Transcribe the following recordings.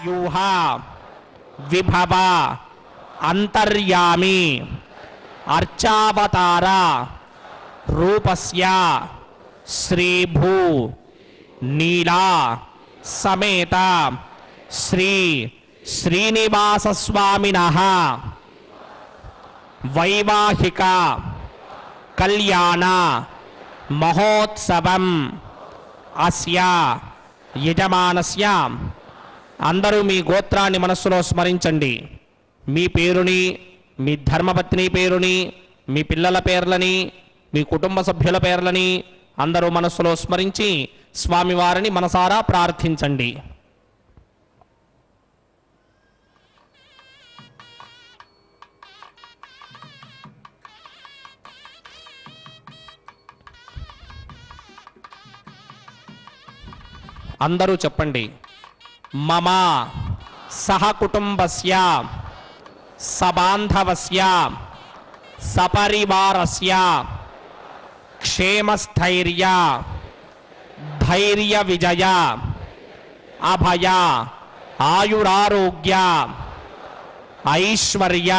వ్యూహ విభవ అంతర్యామి అర్చావతార రూపస్య శ్రీభూ నీలా సమేత శ్రీ శ్రీనివాసస్వామినః వైవాహిక కళ్యాణ మహోత్సవం అస్య యజమానస్య. అందరూ మీ గోత్రాన్ని మనస్సులో స్మరించండి. మీ పేరుని, మీ ధర్మపత్ని పేరుని, మీ పిల్లల పేర్లని, మీ కుటుంబ సభ్యుల పేర్లని అందరూ మనస్సులో స్మరించి స్వామివారిని మనసారా ప్రార్థించండి. అందరూ చెప్పండి. మమ సహకుటుంబస్య సబాంధవస్య సపరివారస్య క్షేమస్థైర్య ధైర్య విజయ అభయ ఆయురారోగ్య ఐశ్వర్య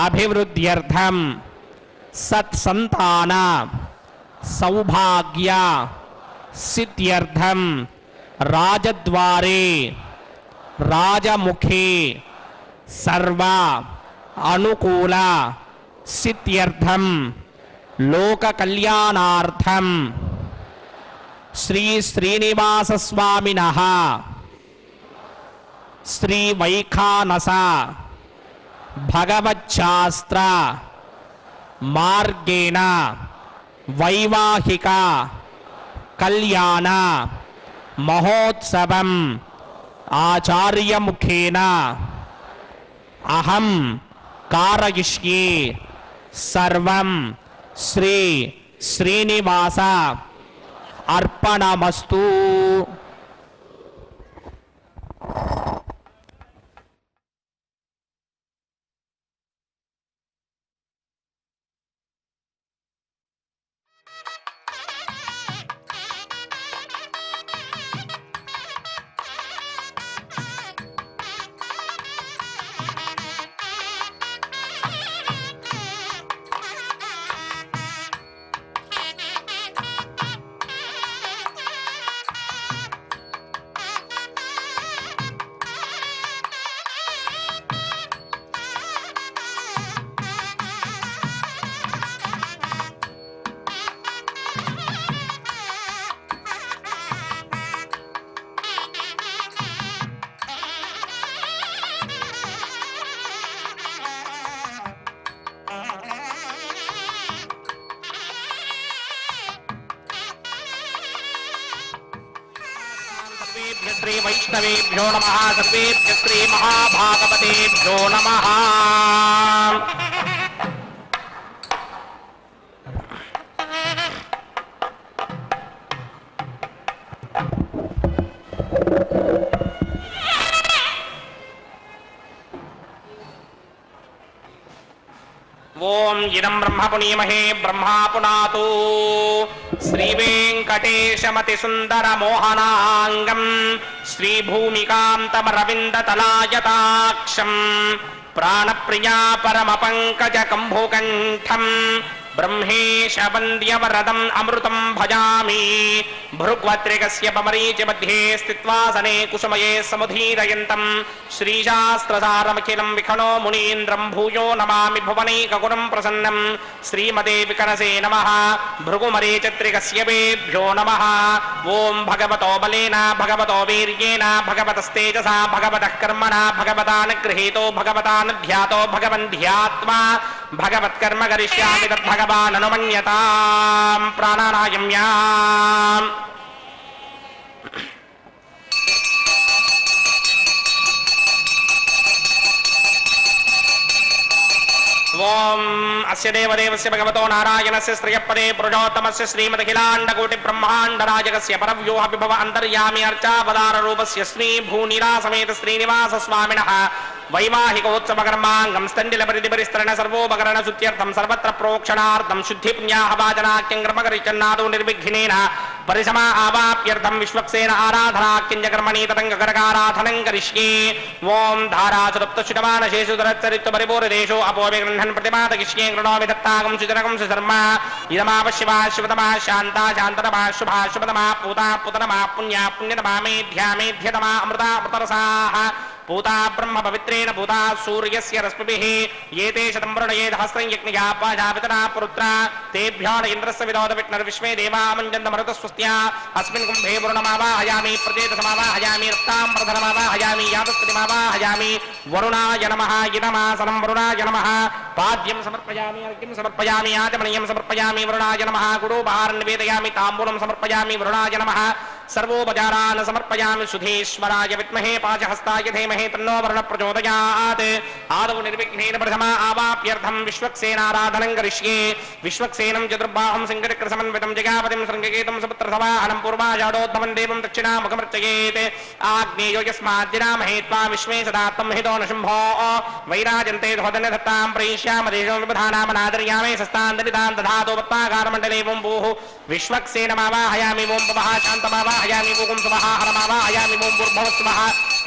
అభివృద్ధ్యర్థం సత్సంతాన సౌభాగ్య సిద్ధ్యర్థం రాజద్వారే రాజముఖే సర్వ అనుకూల సిద్ధ్యర్థం లోక కళ్యాణార్థం శ్రీ శ్రీనివాసస్వామినః శ్రీ వైఖానస భగవచ్ఛాస్త్ర మార్గేణ వైవాహిక కళ్యాణ మహోత్సవం ఆచార్యముఖేన అహం కారయిష్యే సర్వం శ్రీ శ్రీనివాస అర్పణమస్తు. శ్రీ వైష్ణవేభ్యో నమః. సర్వేభ్యః శ్రీ మహాభాగవతేభ్యో నమః. ఓం ఇదం బ్రహ్మ పునీమహే బ్రహ్మా పునాతు. శ్రీవేంకటేశమతి సుందర మోహనాంగం శ్రీభూమికాంతమరవిందతలాయతాక్షం ప్రాణప్రియా పరమ పంకజ కంభుకంఠం బ్రహ్మేశ వంద్యవరదం అమృతం భజామి. భృగ్వత్రికస్య పమరీచి మధ్యే స్థిత్వాసనే కుసుమయే సముదీరయంతం శ్రీశాస్త్రసారమఖిలం విఖణో మునీంద్రం భూయో నమామి భువనైకగుణం ప్రసన్నం. శ్రీమతే వికనసే నమః. భృగుమరీచత్రికస్య వేభ్యో నమః. ఓం భగవతో బలేన భగవతో వీర్యేణ భగవతస్తేజసా భగవతః కర్మణా భగవతానుగృహీతో భగవతానుధ్యాతో భగవన్ధ్యాత్మా భగవత్కర్మ కరిష్యామి తద్భగవాన్ అనుమన్యతాం. ప్రాణానాయమ్యాం. ఓం అస్య దేవదేవస్య భగవతో నారాయణస్య శ్రియపదే పురుషోత్తమస్య శ్రీమదఖిలాండకోటి బ్రహ్మాండరాజకస్య పరవ్యూహ విభవ అంతర్యామి అర్చావతార రూపస్య శ్రీ భూనిరా సమేత శ్రీనివాస స్వామినః వైవాహికోత్సవ కర్మాంగం స్థండిల పరిధిపరిస్తరణ సర్వోపకరణ శుద్ధ్యర్థం సర్వత్ర ప్రోక్షణార్థం శుద్ధి పుణ్యాహ వాచనాఖ్యం కర్మకరిచన్నాదో నిర్విఘ్నేన పరిసమా ఆవాప్యర్థం విశ్వక్సేన ఆరాధనా కింజకర్మణి తతంగకరకారాధనం కరిష్యే ఓం ధారాసురప్తశుటమానశేషు దరచ్చరిత్వ పరిపూరదేశో అపోవి గృహన్ ప్రతిమాతకిష్యే గృణోమి దత్తాగం సుజనకం సుశర్మా ఇదమాపశివా శివతమా శాంతా శాంతతమా శుభా శుభతమా పూతా పుతనమా పుణ్యా పుణ్యతమా మేధ్యా మేధ్యతమా అమృతా అమృతరసాః పూతా బ్రహ్మ పవిత్రేణ పూతా సూర్యస్య రశ్మిభిః ఏతే శతం వరుణయే సహస్రం యజ్ఞయా పాశాపితరా పురుత్ర తేభ్యో ఇంద్రస్య విరోధ విష్ణుర్విశ్వే దేవామంజంత మరుతస్వస్త్యా అస్మిన్ కుంభే వరుణమావాహయామి ప్రచేతసమావాహయామి రక్తాంబరధరమావాహయామి యాదస్పతిమావాహయామి వరుణాయ నమః ఇదమాసనం వరుణాయ నమః పాద్యం సమర్పయామి అర్ఘ్యం సమర్పయామి ఆచమనీయం సమర్పయామి వరుణాయ నమః గుడోపహారం నివేదయామి తాంబూలం సమర్పయామి వరుణాయ నమః సర్వోపచారాన్ సమర్పయామి సుధేశ్వరాయ విద్మహే పాశహస్తాయ ధీమహి తన్నో వరుణ ప్రచోదయాత్ ఆదౌ నిర్విఘ్నేన ప్రథమా ఆవాప్యర్థం విశ్వక్సేనారాధనం కరిష్యే విశ్వక్సేనం చతుర్బాహం సింగచక్ర సమన్వితం జగాపతిం శృంగకేతం సుపుత్రసవాహనం పూర్వాషాఢోద్భవం దేవం దక్షిణాముఖమర్చయేత్ ఆగ్నేయో యస్మాద్దినామహే త్వా విశ్వే సదాత్మం హితో నశుంభో వైరాజంతే ధోదన దత్తాం ప్రయిష్యామదేశం విబధానామనాదర్యామే సస్తాందలితాన్ దధాతో పత్తాకారమండలే ఓం భూః విశ్వక్సేనమావాహయామి ఓం పవః శాంతమావాహయామి ఓం సుమః హరమావాహయామి ఓం భూర్భువస్సుమః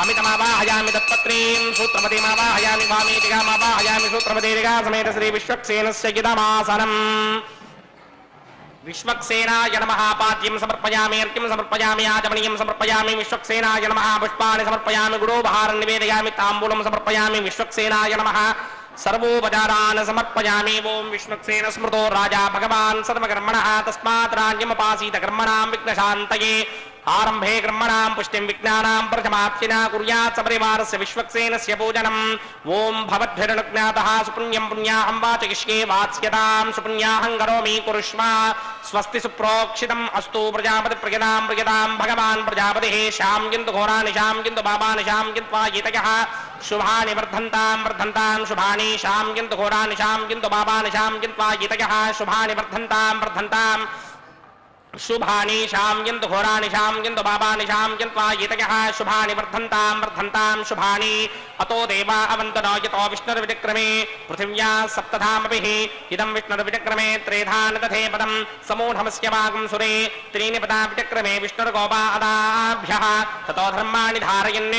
అమితమావాహయామి దత్పత్రీం సూత్రపతిమావాహయామి వామీతిగామావాహయామి సూత్రపతిగా సమేత శ్రీ విశ్వక్సేనస్య గిదమాసనం విశ్వక్సేనాయ నమః పాద్యం సమర్పయామి అర్ఘ్యం సమర్పయామి ఆచమనీయం సమర్పయామి విశ్వక్సేనాయ నమః పుష్పాణి సమర్పయామి గుడోపహారం నివేదయామి తాంబూలం సమర్పయామి విశ్వక్సేనాయ నమః సర్వోపచారాన్ సమర్పయామి ఓం విష్ణుక్సేన స్మృతో రాజా భగవాన్ సర్వకర్మణః తస్మాత్ రాజ్యమపాసీత కర్మణాం విఘ్నశాంతయే ఆరంభే కర్మణాం పుష్టిం విజ్ఞానాం ప్రథమాప్తినా కుర్యాత్ సపరివారస్య విశ్వక్సేనస్య పూజనం ఓం భవద్భిరనుజ్ఞాతః సుపుణ్యం పుణ్యాహం వాచయిష్యే వాత్స్యతాం సుపుణ్యాహం కరోమి కురుష్వ స్వస్తి సుప్రోక్షితం అస్తు ప్రజాపతి ప్రజనాం ప్రజతాం భగవాన్ ప్రజాపతిః శాం కింతు ఘోరాని శాం కింతు పాపాని శాం కింత్వా యితయః శుభాని వర్ధంతాం శుభాని శాం కింతు ఘోరాని శాం కింతు పాపాని శాం కింత్వా యితయః శుభాని వర్ధంతాం శుభాని శాం కింతు ఘోరాని శాం కింతు పాపాని శాం కింత్వా యితయః శుభాని వర్ధంతాం శుభాని అతో దేవా అవంతనో యతో విష్ణుర్విచక్రమే పృథివ్యా సప్తధామభిః ఇదం విష్ణుర్విచక్రమే త్రేధాన తథే పదం సమూఢమస్య వాగం సురే త్రీని పదా విచక్రమే విష్ణుర్గోపాదాభ్యః తతో ధర్మాణి ధారయన్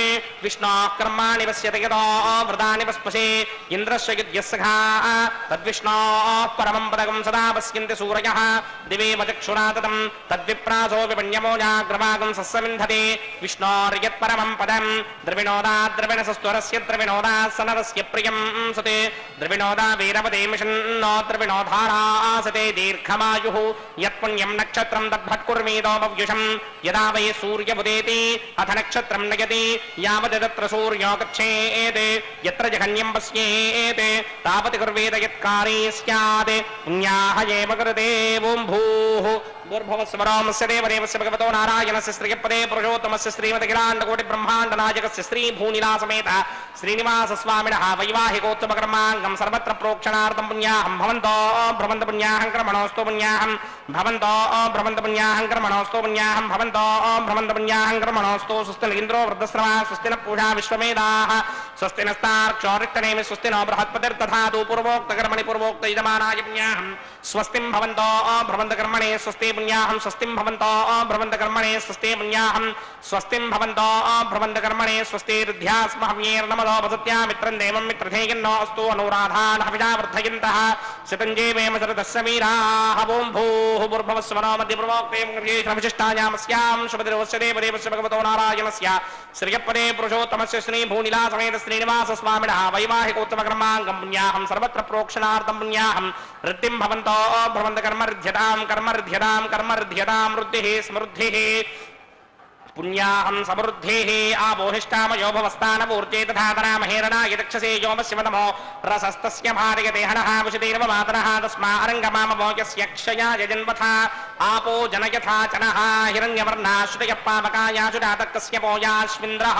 విష్ణోః కర్మాణి పశ్యతి యతో వృతాని పస్పశే ఇంద్రస్య యుధ్యస్సఖా తద్విష్ణోః పరమం పదకం సదా పశ్యంతి సూరయః దివేవ చక్షురా తతం తద్విప్రాసో విపణ్యమోజాగ్రవాగం సస్సమింధతే విష్ణోర్యత్పరమం పదం ద్రవిణోదా ద్రవిణసస్వరస్య ద్రవిణోదా సనరస్య ప్రియం సతే ద్రవిణోదా వీరవదే మిషన్నో ద్రవిణోధారాసతే దీర్ఘమాయుః యత్పుణ్యం నక్షత్రం తద్భట్కుర్మీదోమవ్యుషం యదా వై సూర్యముదేతి అథ నక్షత్రం నయతి యావదత్ర సూర్యో గచ్ఛేత్ యత్ర జఘన్యం పశ్యేత్ తావతి కుర్వేద యత్కారీ స్యాత్ పుణ్యాః ఏవ కృతే ఓం భూః భూర్భువస్వరామస్య దేవదేవస్య భగవతో నారాయణస్య శ్రీయపదే పురుషోత్తమస్య శ్రీమదఖిలాండకోటి బ్రహ్మాండ నాయకస్య శ్రీ భూనిలా సమేత శ్రీనివాస స్వామినః వైవాహికోత్తమకర్మాంగం సర్వత్ర ప్రోక్షణార్థం పుణ్యాహం భవంతో భ్రమంత పుణ్యాహం కర్మణోస్తు పుణ్యాహం భవంతో భ్రమంత పుణ్యాహం కర్మణోస్తు పుణ్యాహం భవంతో భ్రమంత పుణ్యాహం కర్మణోస్తు స్వస్తి ఇంద్రో వృద్ధశ్రవా స్వస్తి న పూషా విశ్వమేధాః స్వస్తి నస్తార్క్షోరిక్తనేమి స్వస్తి నో బృహస్పతిర్దధాతు పూర్వోక్త కర్మణి పూర్వోక్త ఇదమానాయ పుణ్యాహం స్వస్తిం భవంతో భ్రమంత కర్మణే స్వస్తి పుణ్యాహం స్వస్తిం భవంతో భ్రమంత కర్మణే స్వస్తి పుణ్యాహం స్వస్తిం భవంతో భ్రమంత కర్మణే స్వస్తి రుధ్యాస్మహవ్యేర్నమదో వసత్యా మిత్రం దేవం మిత్రధేయన్నో అస్తు అనురాధాన్ హవిషా వర్ధయంతః శతంజేవేమ శరదస్య వీరాః ఓం భూః భూర్భువస్వరో మధ్య ప్రవోక్తేం విశిష్టాయామస్యాం శుభదిరోస్య దేవదేవస్య భగవతో నారాయణస్య శ్రియపదే పురుషోత్తమస్య శ్రీ భూనిలా సమేత శ్రీనివాస స్వామినః వైవాహికోత్తమకర్మాంగం పుణ్యాహం సర్వత్ర ప్రోక్షణార్థం పుణ్యాహం వృద్ధిం భవంతో భ్రమంత కర్మర్ధ్యతాం వృద్ధిః స్మృద్ధిః పుణ్యాహం సమృద్ధేః ఆపోహిష్టామయో భవస్థానమూర్జే తథాతరామహేరణాయ దక్షసే యోమశివనమో రసస్తస్య భార్యతే హనః వశితేర్వ మాతరః తస్మా అరంగమామవోయస్య క్షయాయ జన్మథా ఆపో జనయథా చనః హిరణ్యవర్ణాశ్రుతయః పావకాయాశురాతకస్య పోయాశ్వింద్రః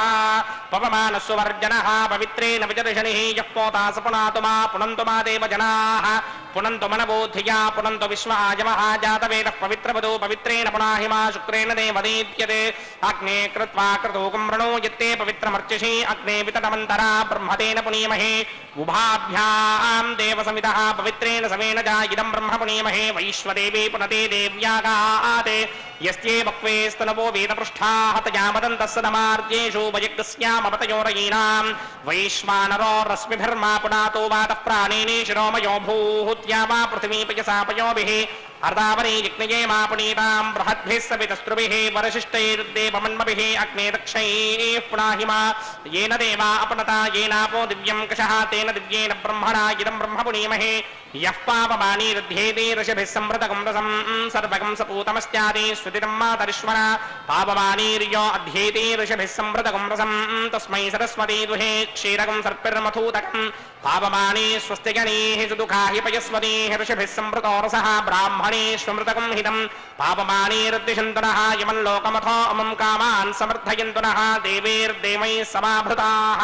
పవమానస్సువర్జనః పవిత్రేణ విచర్షణిః యః పోతా సపునాతు మా పునంతు మా దేవ జనాః पुनन्तु मनबोधिया पुनन्तु विश्वायमः जातवेदः पवित्रवधो पवित्रेण पुनाहिमा शुक्रेण देवदीत्यते अग्ने कृत्वा क्रतूकं वृणो यत्ते पवित्रमर्चिषि अग्ने वितटमन्तरा ब्रह्मतेन पुनीमहे उभाभ्यां देवसमितः पवित्रेण समेन जायिदं ब्रह्म पुनीमहे वैश्वदेवी पुनते देव्यागाते यस्ये वक्वेस्तनवो वेदपृष्ठाः तयामदन्तस्सदमार्जेषु वयग्स्यामवतयोरयीनां वैश्वानरो रश्मिभिर्मा पुनातो वातः प्राणेने शिरोमयो भूहुत्या वा पृथिवीपयसापयोभिः अर्धावरे यज्ञये मा पुनीतां बृहद्भिः सवितस्त्रुभिः वरशिष्टैर्देवमन्मभिः अग्ने दक्षैः पुनाहिमा येन देवा अपनता येनापो दिव्यं कषः तेन दिव्येन ब्रह्मणा इदं ब्रह्म पुनीमहे यः पापमानीरुध्येते ऋषिभिः संवृतकं रसं सर्वकं सपूतमस्त्यादि स्वतिरं मातरिश्वरा पापमानीर्यो अध्येते ऋषिभिः संवृतकं रसं तस्मै सरस्वती दुहे क्षीरकं सर्पिर्मथूतकं पापमानी स्वस्तिगणैः सुदुःखा हि पयस्वतीः ऋषिभिः संवृतो रसः ब्राह्मणेष्वमृतकं हितं पापमानीरुद्दिशन्तनः यमल्लोकमथो अमं कामान् समर्थयन्तुनः देवैर्देवैः समाभृताः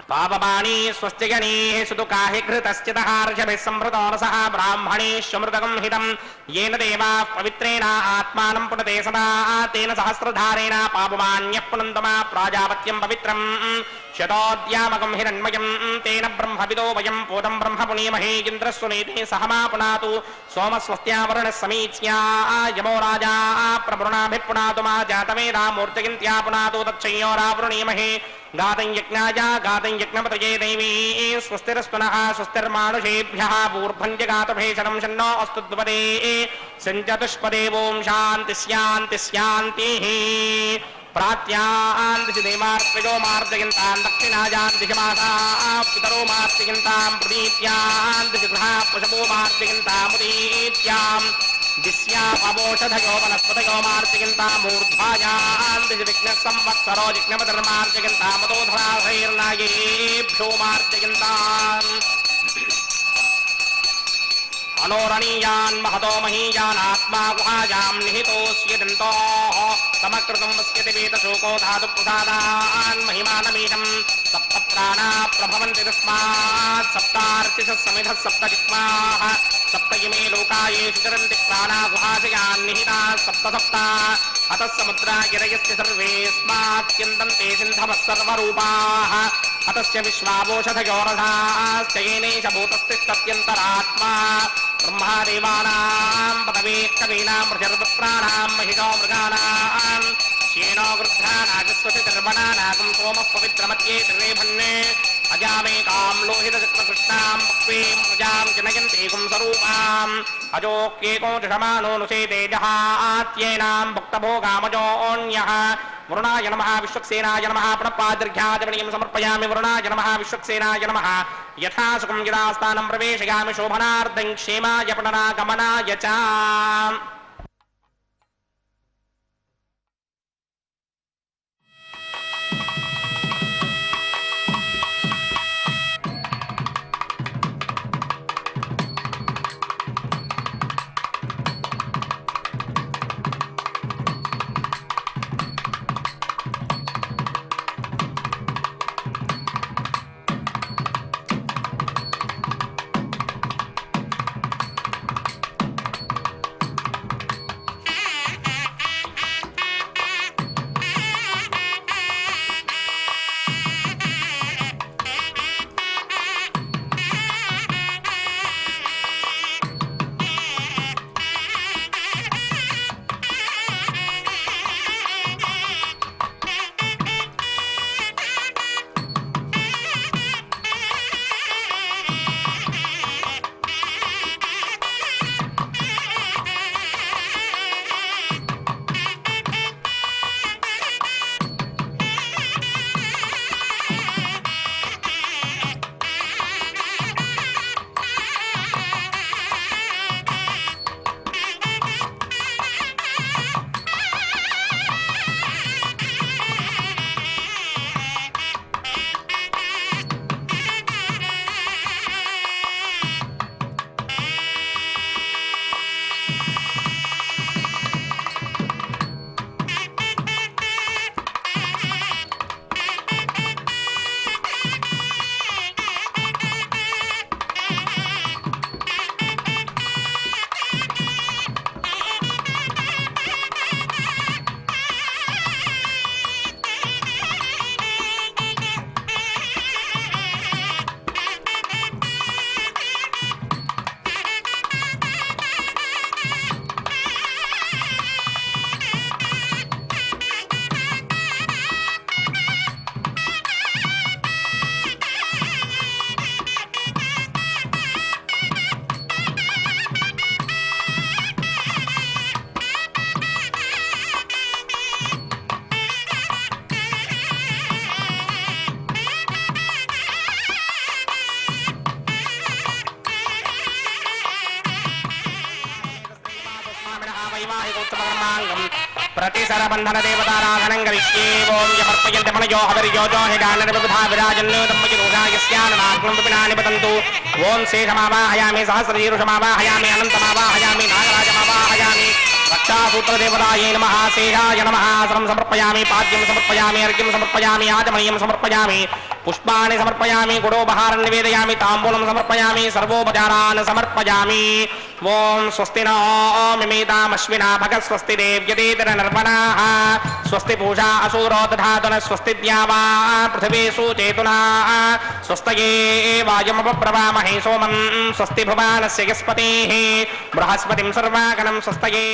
पापमानी स्वस्तिगणैः सुदुःखाहि घृतश्चितः ऋषभिः संवृतो रसः ब्राह्मणेष्वमृतकं हितं येन देवाः पवित्रेण आत्मानं पुनते सदा तेन सहस्रधारेण पापमान्यः पुनन्तमा प्राजापत्यं पवित्रं शतोद्यामकं हिरण्मयं तेन ब्रह्मविदो वयं पूतं ब्रह्म पुनीमहे इन्द्रस्वनेते सहमा पुनातु सोमस्वस्त्यावरणः समीच्या यमो राजा प्रवृणाभिः पुनातु मा जातवेदा मूर्तिगिन्त्या पुनातु तच्छयोरावृणीमहे गातं यज्ञाय गातं यज्ञपतये देवी स्वस्तिरस्तुनः स्वस्तिर्मानुषेभ्यः पूर्भञ्जगातभेषणं शन्नो अस्तु द्वपदे सञ्चतुष्पदे ओं शान्ति शान्ति शान्तिः प्रात्यान्दिशि देवार्पयो मार्जयन्तां दक्षिणायान्दिशि मासाः पितरो मार्जयन्तां प्रदीत्यान्दिशि गृहा पशवो मार्जयन्तामुदीत्याम् दिश्यापवोषधयो वनस्पतयो मार्जयन्तामूर्ध्वायान्दिशि विघ्नसंवत्सरो जिघ्नपतिर्मार्जयन्तामतोधराधैर्नायेभ्यो मार्जयन्ताम् अनोरणीयान् महतो महीयानात्मा गुहायां निहितोऽस्य दन्तोः समकृतं वस्यति वेदशोको धातुप्रसादान् महिमानमीदं सप्तप्राणा प्रभवन्ति तस्मात् सप्तार्चिषः समिधः सप्तजिह्वाः सप्त इमे लोकायेषु चरन्ति प्राणा गुहाशयान् निहिताः सप्त सप्ता अतः समुद्रा गिरयस्य सर्वेऽस्मात्यन्तं ते सिन्धवः सर्वरूपाः अतस्य विश्वावोषधयो रथाश्च येनैष भूतस्तिष्ठत्यन्तरात्मा ब्रह्मादेवानां पदवे कवीनां प्रचर्वप्राणां महिषो मृगाणां श्येनो गृध्रानागस्वतिर्वणानागं सोमः पवित्रमत्ये त्रिरेभन्ने अजामेकां लोहितचक्रकृष्णां पक्वीं प्रजां जनयन्तीकुं स्वरूपाम् अजोक्येको जषमानोऽनुषेते जहात्येनां भक्तभोगामजोऽन्यः वरुणाय नमः विश्वक्सेनाय नमः प्रणपादीर्घ्याजमणीं समर्पयामि वरुणाय नमः विश्वक्सेनाय नमः यथा सुखं यदा स्थानं प्रवेशयामि शोभनार्थं क्षेमाय पुनरागमनाय च प्रतिसरबन्धन देवताराधनं करिष्ये ओम यमर्पयन्ते मनयो हविर्योजो हिडानरविबुधा विराजन्नो दम्मयिरोषा यस्याननाग्नं विपिनानि पतन्तु ओम शेषमावाहयामि सहस्रशीर्षमावाहयामि अनन्तमावाहयामि नागराजमावाहयामि रक्षासूत्रदेवतायै नमः शेषाय नमः सर्वं समर्पयामि पाद्यं समर्पयामि अर्घ्यं समर्पयामि आचमनीयं समर्पयामि पुष्पाणि समर्पयामि गुडोपहारं निवेदयामि ताम्बूलं समर्पयामि सर्वोपचारान् समर्पयामि ओम स्वस्ति नो मिमेतामश्विना भगत् स्वस्ति देव्यदेतरनर्पणाः स्वस्ति पूषा असूरो दधातुन स्वस्ति द्यावा पृथिवी सुचेतुना स्वस्तये वायुमपप्रवामहे सोमं स्वस्ति भुवानस्य यस्पतिः बृहस्पतिं सर्वागणं स्वस्तये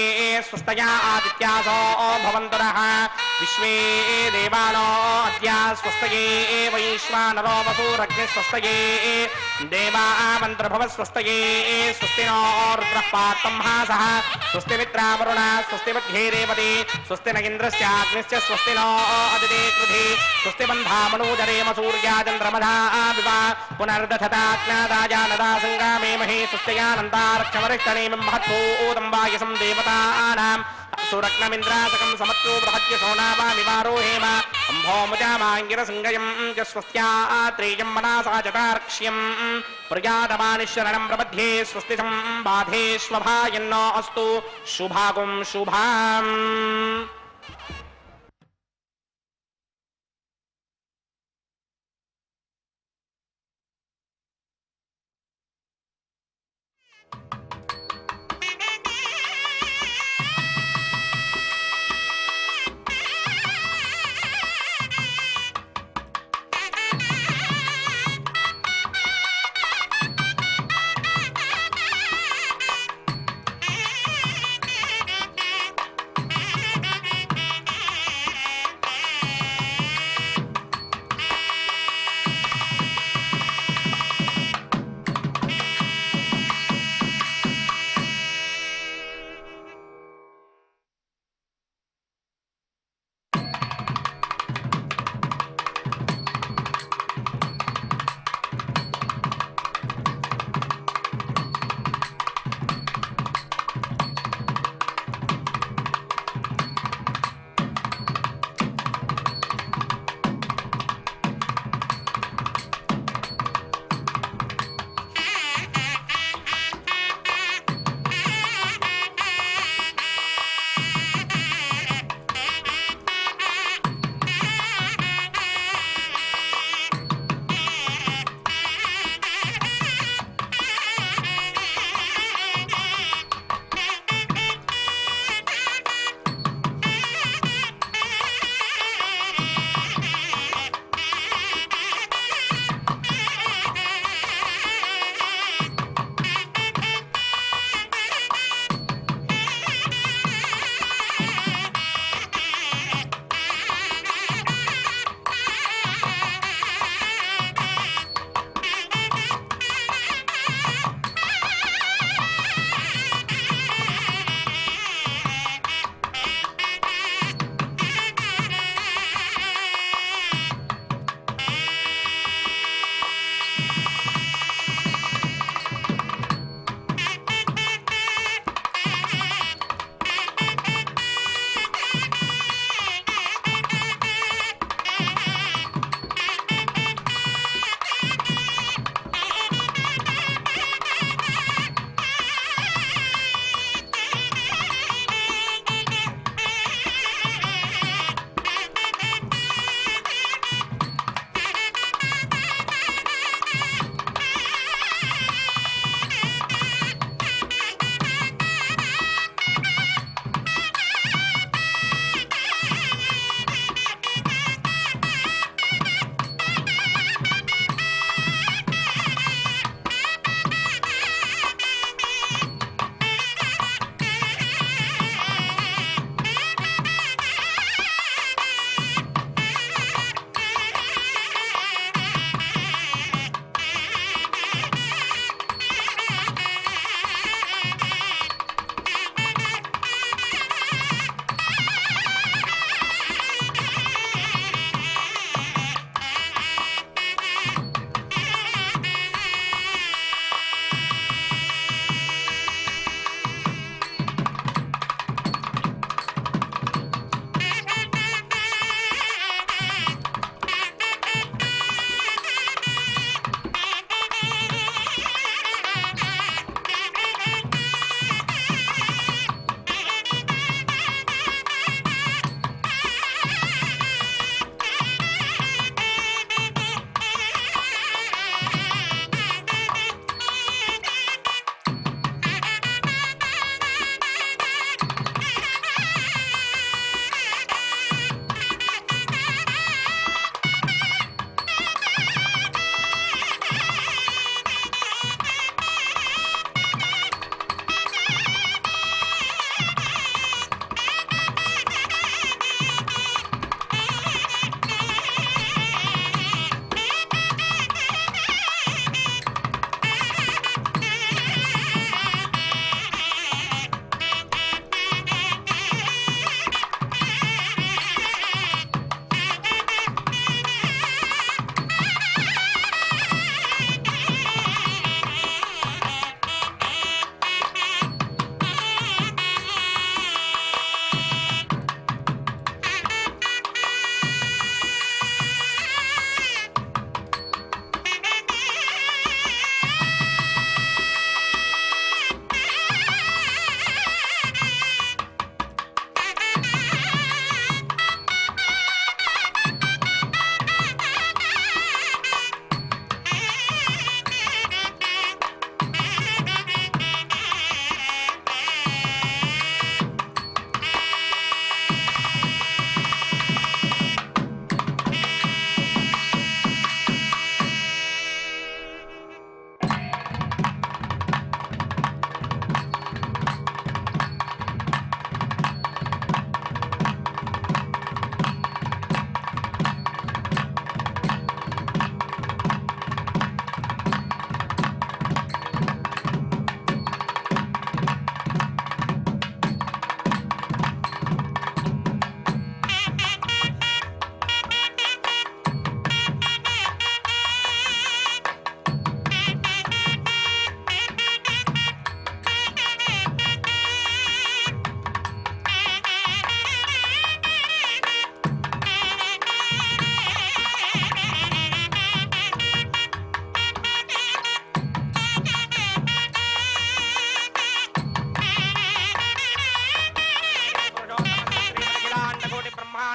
स्वस्तया आदित्यासो भवन्तु नः विश्वे देवानो अद्या स्वस्तये वैश्वानरो वसुरग्निः स्वस्तये देवा मन्त्रभवत् स्वस्तये स्वस्ति नो रुद्रः पात्रं हासः स्वस्ति मित्रावरुणा स्वस्ति मध्ये रेवती स्वस्ति न इन्द्रस्याग्निश्च स्वस्ति नो अदिते कृधि स्वस्ति बन्धामनूजरेम सूर्या चन्द्रमधा विवा पुनर्दधताज्ञादाजानदा सङ्गामे महे स्वस्त्ययानन्दारक्षमरिष्टनेमिं महत्भूतम्बायसं देवतानाम् सुरग्नमिन्द्रासकं समत्रो बृहद्यशोणावामिवारोहेम अम्भोमुजामाङ्गिरसङ्गयं च स्वस्त्या त्रेयं मनासा चतार्क्ष्यं प्रजातमानिशरणं प्रबध्ये स्वस्तिशं बाधेष्वभायन्नो अस्तु शुभागुं शुभाम्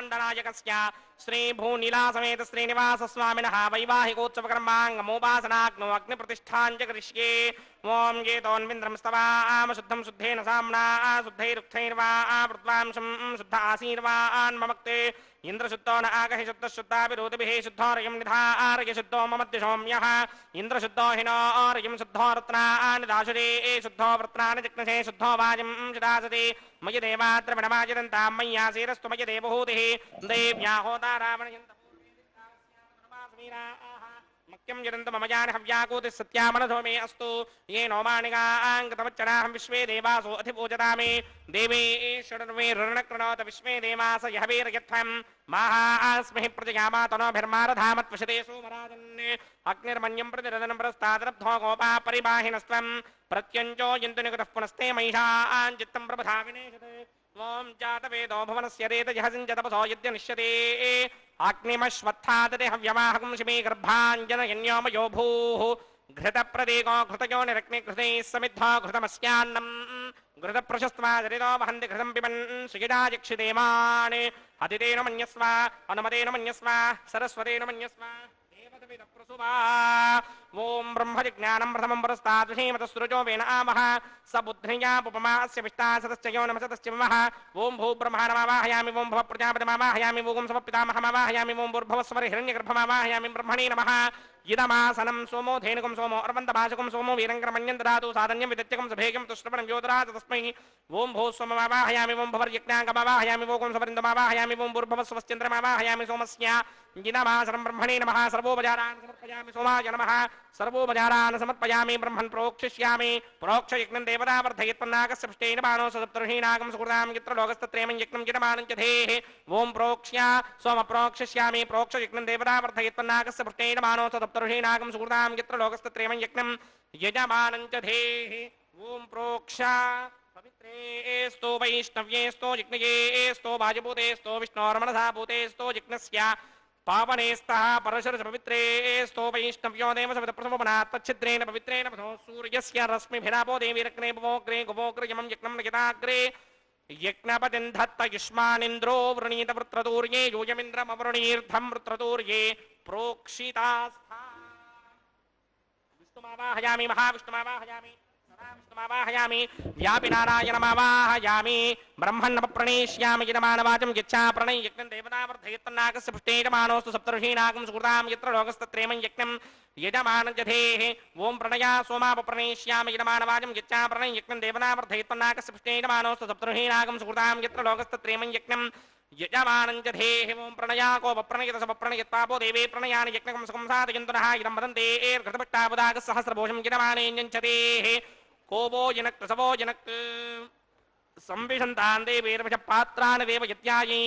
ब्रह्माण्डनायकस्य श्री भूनीलासमेत श्रीनिवास स्वामिनः वैवाहिकोत्सवकर्माङ्गमोपासनाग्नो अग्निप्रतिष्ठां च करिष्ये ओम गेतोन्विन्द्रं स्तवाम शुद्धं शुद्धेन साम्ना शुद्धैरुक्थैर्वा वृत्वांशं शुद्ध आसीर्वान् ममक्ते इंद्रशुद्धो न आगहि शुद्ध शुद्धाभिरोधिभिः शुद्धोरयं निधारय शुद्धो ममद्यशोम्यः इंद्रशुद्धो हिनोरयं शुद्धो रत्नानि दाशुरे शुद्धो वृत्राणि जिग्नसे शुद्धो वाजं शिदासति मयि देवाद्रविणमाजिदन्तां मय्यासीरस्तु मयि देवहूतिः देव्या होता मक्यं जरन्त मम जान हव्याकूति सत्यामनधो मे अस्तु ये नौमानिकाङ्गतमच्चनाहं विश्वे देवासो अधिपूजतामि देवे षडर्वे ऋणकृणोत विश्वे देवास यहवीर्यत्वं माहास्महि प्रजयामातनोभिर्मारधामत्वशते सोमराजन् अग्निर्मन्यं प्रतिरदनं प्रस्तादरब्धो गोपा परिबाहिनस्त्वं प्रत्यञ्चो यन्तु निकटः पुनस्ते महिषाञ्चित्तं प्रबधाविनेशते ओम जातवेदो भुवनस्य रेतजहसिञ्चतपसो यद्य निश्यते अग्निमश्वत्थादते हव्यवाहकं शिमे गर्भाञ्जनयन्योमयो भूः घृतप्रदेको घृतयो निरग्निघृतैः समिद्धो घृतमस्यान्नम् घृतप्रशस्त्वादरितो वहन्ति घृतं पिबन् सुयितायक्षिदेमान् अतितेन मन्यस्व अनुमतेन मन्यस्व सरस्वतेन मन्यस्व ओम ब्रह्मजिज्ञानं प्रथमं पुरस्ताद्विषीमतस्रुजो वेन आमः स बुद्धियापुपमास्य विष्टासतश्च यो नमसतश्च ममः ओम भूब्रह्मा नमावाहयामि ओम भव प्रजापतिमावाहयामि ओम समपितामहमावाहयामि ओम भूर्भुवस्वर हिरण्यगर्भमावाहयामि ब्रह्मणे नमः इदमासनं सोमो धेनुकं सोमो अर्वन्तभाषकं सोमो वीरङ्करमन्यं ददातु साधन्यं विदत्यकं सभेगं तुष्टपणं योदरात तस्मै ओम भो सोममावाहयामि ओम भवर्यज्ञाङ्गमावाहयामि ओम सवरिन्दमावाहयामि ओम भूर्भुवस्वश्चन्द्रमावाहयामि सोमस्य इदमासनं ब्रह्मणे नमः सर्वोपचारान् समर्पयामि सोमाय नमः सर्वोपचारान् समर्पयामि ब्रह्मन् प्रोक्षिष्यामि प्रोक्षयज्ञं देवता वर्धयत्पन्नाकस्य पृष्ठेन बाणो सप्तर्षीनागं सुकृतां यत्र लोकस्तत्रेमं यज्ञं जडमानं च धेः ओम प्रोक्ष्य सोम प्रोक्षिष्यामि प्रोक्षयज्ञं देवता वर्धयत्पन्नाकस्य पृष्ठेन बाणो सप्तर्षीनागं सुकृतां यत्र लोकस्तत्रेमं यज्ञं यजमानं च धेः ओम प्रोक्ष पवित्रेस्तो वैष्णव्येस्तो यज्ञयेस्तो वायुभूतेस्तो विष्णोर्मनसा भूतेस्तो यज्ञस्य पावनेस्तः परशुरस पवित्रेस्तो वैष्णव्यो देवसवितप्रसमोपनात् तच्छिद्रेण पवित्रेण पथो सूर्यस्य रश्मिभिरापो देवीरग्ने भवोग्रे गुवोग्रयमं यज्ञं यताग्रे यज्ञपतिं धत्त युष्मानिन्द्रो वृणीत वृत्रतूर्ये यूयमिन्द्रमवृणीर्धं वृत्रतूर्ये प्रोक्षितास्था विष्णुमावाहयामि महाविष्णुमावाहयामि विष्णुमावाहयामि व्यापिनारायणमावाहयामि ब्रह्मन्नप्रणेष्यामि यजमानवाचं यच्छा प्रणय यज्ञं देवतावर्धयत्तन्नागस्य पुष्टेजमानोऽस्तु सप्तर्षीणागं सुकृतां यत्र लोकस्तत्रेमं यज्ञं यजमानं जधेः ओम प्रणया सोमापप्रणेष्यामि यजमानवाचं यच्छा प्रणय यज्ञं देवतावर्धयत्तन्नागस्य पुष्टेजमानोऽस्तु सप्तर्षीणागं सुकृतां यत्र लोकस्तत्रेमं यज्ञं यजमानं जधेः ओम प्रणयाकोपप्रणयत समप्रणयत्पापो देवे प्रणयानि यज्ञकं सुखं साधयन्तुनः इदं वदन्ते एर्घृतपट्टापदागसहस्रभूषं यजमानेऽन्यञ्चतेः कोवो जनक् प्रसवो जनक् संविशन्तान् देवेर्वश पात्रान् देवयत्यायै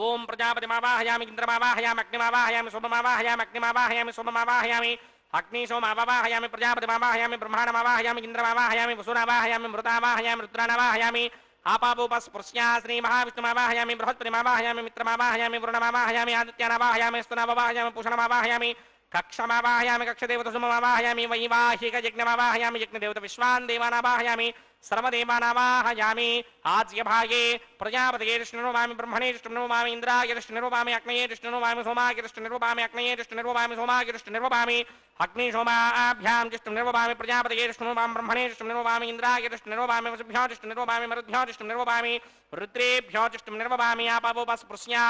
ओम प्रजापतिमावाहयामि इन्द्रमावाहयामि अग्निमावाहयामि सोममावाहयामि अग्निमावाहयामि सोममावाहयामि अग्नि सोमावाहयामि प्रजापतिमावाहयामि ब्रह्माणमावाहयामि इन्द्रमावाहयामि वसुनावाहयामि मृतावाहयामि रुद्राणावाहयामि आपापोपस्पृश्या श्रीमहाविष्णुमावाहयामि बृहस्पतिमावाहयामि मित्रमावाहयामि वरुणमावाहयामि आदित्यानावाहयामि स्तुनावाहयामि पूषणमावाहयामि कक्षमावाहयामि कक्षदेवतसुममावाहयामि वैवाहिकयज्ञमावाहयामि यज्ञदेवतविश्वान् देवानावाहयामि सर्वदेवानावाहयामि आज्यभागे प्रजापतये विष्णुर्वामि ब्रह्मणे विष्णुर्वामि इन्द्राय विष्णुर्वामि अग्नये विष्णुर्वामि सोमाय विष्णुर्वामि अग्नये विष्णुर्वामि सोमाय विष्णुर्वामि अग्निशोमाभ्यां विष्णुर्वामि प्रजापतये विष्णुर्वामि ब्रह्मणे विष्णुर्वामि इन्द्राय विष्णुर्वामि वसुभ्यो विष्णुर्वामि मरुद्भ्यो विष्णुर्वामि रुद्रेभ्यो विष्णुर्वामि आपावोपस्पृश्या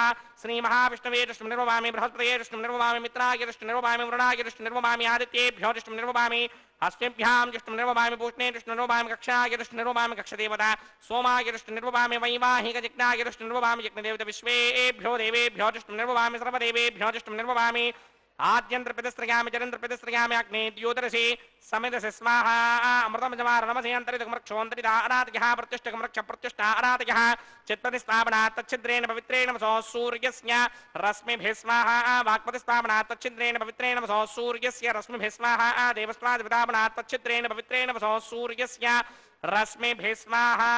श्रीमहाविष्णवे विष्णुर्वामि बृहस्पतये विष्णुर्वामि मित्राय विष्णुर्वामि वरुणाय विष्णुर्वामि आदित्येभ्यो विष्णुर्वामि अस्मिभ्यां विष्णुर्वामि पूष्णे विष्णुर्वामि कक्षाय विष्णुर्वामि कक्षदेवता सोमाय विष्णुर्वामि वैवाहिकयज्ञाय विष्णुर्वामि यज्ञदेवता विश्वेभ्यो देवेभ्यो विष्णुर्वामि सर्वदेवेभ्यो विष्णुर्वामि आद्यंत्रप्रतिस्त्रयामि जरंत्रप्रतिस्त्रयामि अग्ने द्योतरसि समिदसि स्वाहा अमृतमजमारणमसि अन्तरितकमृक्षोऽन्तरिता अनातयः प्रत्युष्टकमृक्ष प्रत्युष्टा अनातयः चित्पतिस्थापनात् तच्छिद्रेण पवित्रेण वसो सूर्यस्य रश्मिभिः स्वाहा वाक्पतिस्थापनात् तच्छिद्रेण पवित्रेण वसो सूर्यस्य रश्मिभिः स्वाहा देवस्त्वादिपदापनात् तच्छिद्रेण पवित्रेण वसो सूर्यस्य रश्मिभिः स्वाहा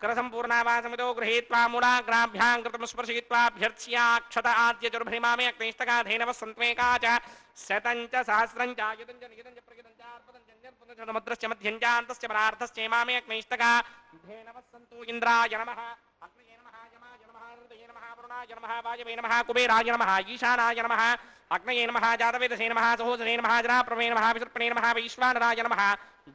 करसम्पूर्णावासमितो गृहीत्वा मूलाग्राभ्यां कृतं स्पर्शयित्वाभ्यर्च्याक्षत आद्यचुर्भृमामे अग्निष्टकाधेनवः सन्त्वेका च शतं च सहस्रं च आयुधं च निहितं च प्रगितं च अर्पदं च न्यर्पदं च समुद्रश्च मध्यं च अन्तश्च परार्थश्चैमामे अग्निष्टका धेनवः सन्तु इन्द्राय नमः अग्नये नमः వరుణాయ నమః వాయవే నమః కుబేరాయ నమః ఈశానాయ నమః అగ్నయే నమః జాతవేదసే నమః సహోదరే నమః జనాప్రమే నమః విసర్పణే నమః వైశ్వానరాయ నమః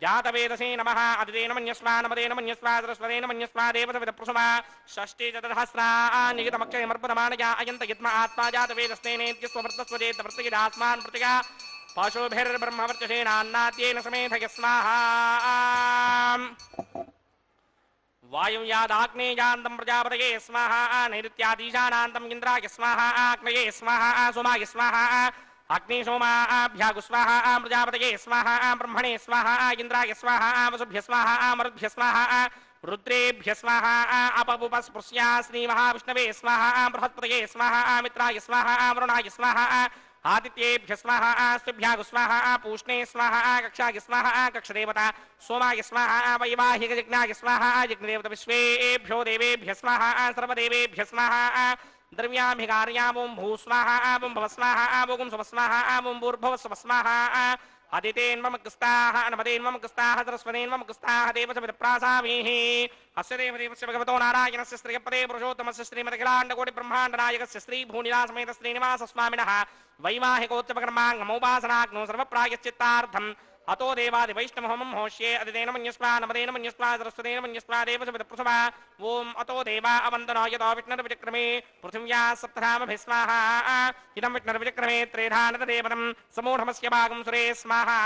జాతవేదసే నమః అదితేన మన్యస్వా నమదేన మన్యస్వా సరస్వతేన మన్యస్వా దేవసవితప్రసుమా షష్ఠే చతుర్హస్రా నిగితమక్షయమర్పదమానయ అయంత యత్మ ఆత్మా జాతవేదస్తేనేత్యస్వవర్తస్వదేతవర్తగిదాస్మాన్ ప్రతిగా పశుభిర్బ్రహ్మవర్చసేనాన్నాత్యేన సమేధయ స్వాహా వాయుం యాదాగ్నేయాంతం ప్రజాపతయే స్వాహా నైరుత్యాదీశానాంతం ఇంద్రాయ స్వాహా అగ్నయే స్వాహా సోమాయ స్వాహా అగ్ని సోమాభ్యాగు స్వాహా ప్రజాపతయే స్వాహా బ్రహ్మణే స్వాహా ఇంద్రాయ స్వాహా వసుభ్య స్వాహా మరుద్భ్య స్వాహా రుద్రేభ్య స్వాహా అపపుపస్పృశ్యా శ్రీ మహావిష్ణవే స్వాహా బృహస్పతయే స్వాహా మిత్రాయ స్వాహా వరుణాయ స్వాహా ఆదిత్యేభ్య స్వాహా స్తుభ్యాగు స్వాహా పూష్ణే స్వాహా కక్షాయ స్వాహా కక్షదేవత సోమాయ స్వాహా వైవాహిక యజ్ఞాయ స్వాహా యజ్ఞదేవత విశ్వేభ్యో దేవేభ్య స్వాహా సర్వదేవేభ్య స్వాహా ద్రవ్యాభికార్యాం భూ స్వాహా భవ స్వాహా భోగుం స్వ స్వాహా భూర్భవ స్వ స్వాహా అదితేన్మమగ్స్తాః నమదేన్మమగ్స్తాః సరస్వతేన్మమగ్స్తాః దేవసవితప్రాసామీః అస్య దేవదేవస్య భగవతో నారాయణస్య శ్రియపదే పురుషోత్తమస్య శ్రీమదఖిలాండకోటి బ్రహ్మాండనాయకస్య శ్రీభూనివాసమేత శ్రీనివాసస్వామినః వైవాహికోత్సవకర్మాంగమౌపాసనాగ్నో సర్వప్రాయశ్చిత్తార్థం అతో దేవాది వైష్ణవహోమం హోష్యే అదితేన మన్యస్వా నమదేన మన్యస్వా సరస్వతేన మన్యస్వా దేవసవితప్రసుమా ఓం అతో దేవా అవందనో యతో విష్ణుర్విచక్రమే పృథివ్యా సప్తధామభిస్వాహా ఇదం విష్ణుర్విచక్రమే త్రేధానతదేవతం సమూఢమస్య భాగం సురే స్వాహా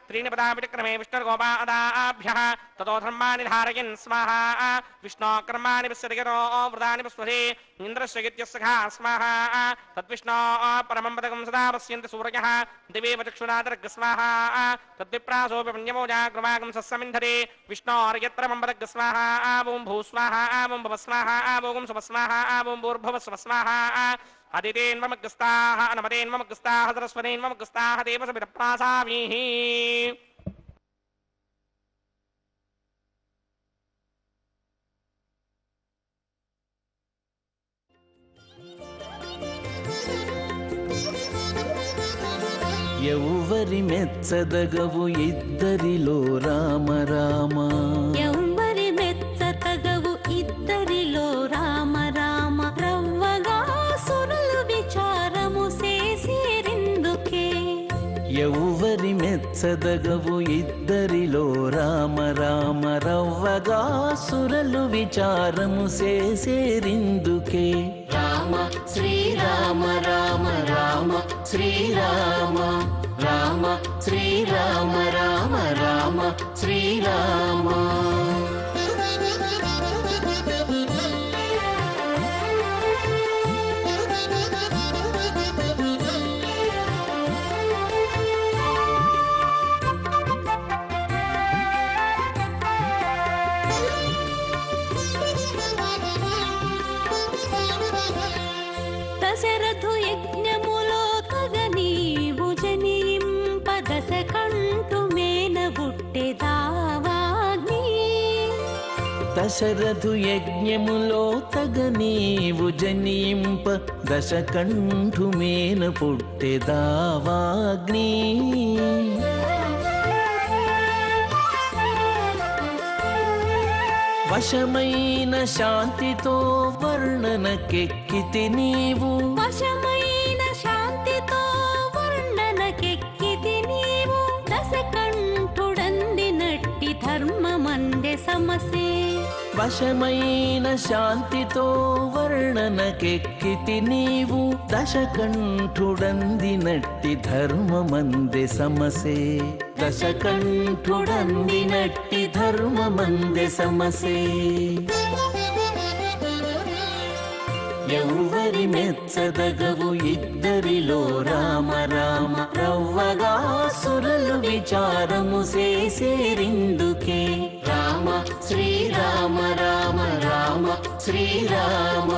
త్రీణి పదా విచక్రమే విష్ణుర్గోపాదాభ్యః తతో ధర్మాని ధారయన్ స్వాహా విష్ణో కర్మాణి విశ్వదిగతో వృతాని విశ్వసే ఇంద్రస్య గిత్యస్సఖా స్వాహా తద్విష్ణో పరమం పదకం సదా పశ్యంతి సూరయః దివేవ చక్షునాదర్గ స్వాహా తద్విప్రాసోపి పుణ్యమోజాగ్రవాగం సస్సమింధరే విష్ణోర్యత్ర మంబదగ్గ స్వాహా ఓం భూ స్వాహా ఓం భవ స్వాహా ఓం స్వ స్వాహా ఓం భూర్భవ స్వ స్వాహా అదితేన్మమగ్స్తాః నమదేన్మమగ్స్తాః సరస్వతేన్మమగ్స్తాః దేవసవితప్రాసామీః ఎవ్వరి మెచ్చదగవు ఇద్దరిలో రామ రామ ఎవ్వరి మెచ్చతగవు ఇద్దరిలో రామ రామ రవ్వగా సురులు విచారము చేసిరిందుకే ఎవ్వరి మెచ్చదగవు ఇద్దరిలో రామ రామ రవ్వగా సురలు విచారము చేసేరిందుకే రామ శ్రీరామ రామ రామ శ్రీరామ రామ శ్రీరామ రామ రామ శ్రీరామ దశరథు యజ్ఞములో తగనీవు జనింప దశకంఠు మేన బుట్టెదావాగ్ని దశరథు యజ్ఞములో తగ నీవు జనింప దశకంఠు మేన పుట్టెదావాగ్ని వశమైన శాంతితో వర్ణనకెక్కితి నీవు వశమైన శాంతితో వర్ణనకెక్కితి నీవు దశకంఠుడందినట్టి ధర్మమందె సమసే వశమైన శాంతితో వర్ణనకెక్కితి నీవు దశకంఠుడందినట్టి ధర్మమందె సమసే దశకంఠుడందినట్టి ధర్మమందె సమసే ఎవ్వరి మెచ్చదగవు ఇద్దరిలో రామ రామ రవ్వగా సురలు విచారము చేసేరిందుకే రామ శ్రీరామ రామ రామ శ్రీరామ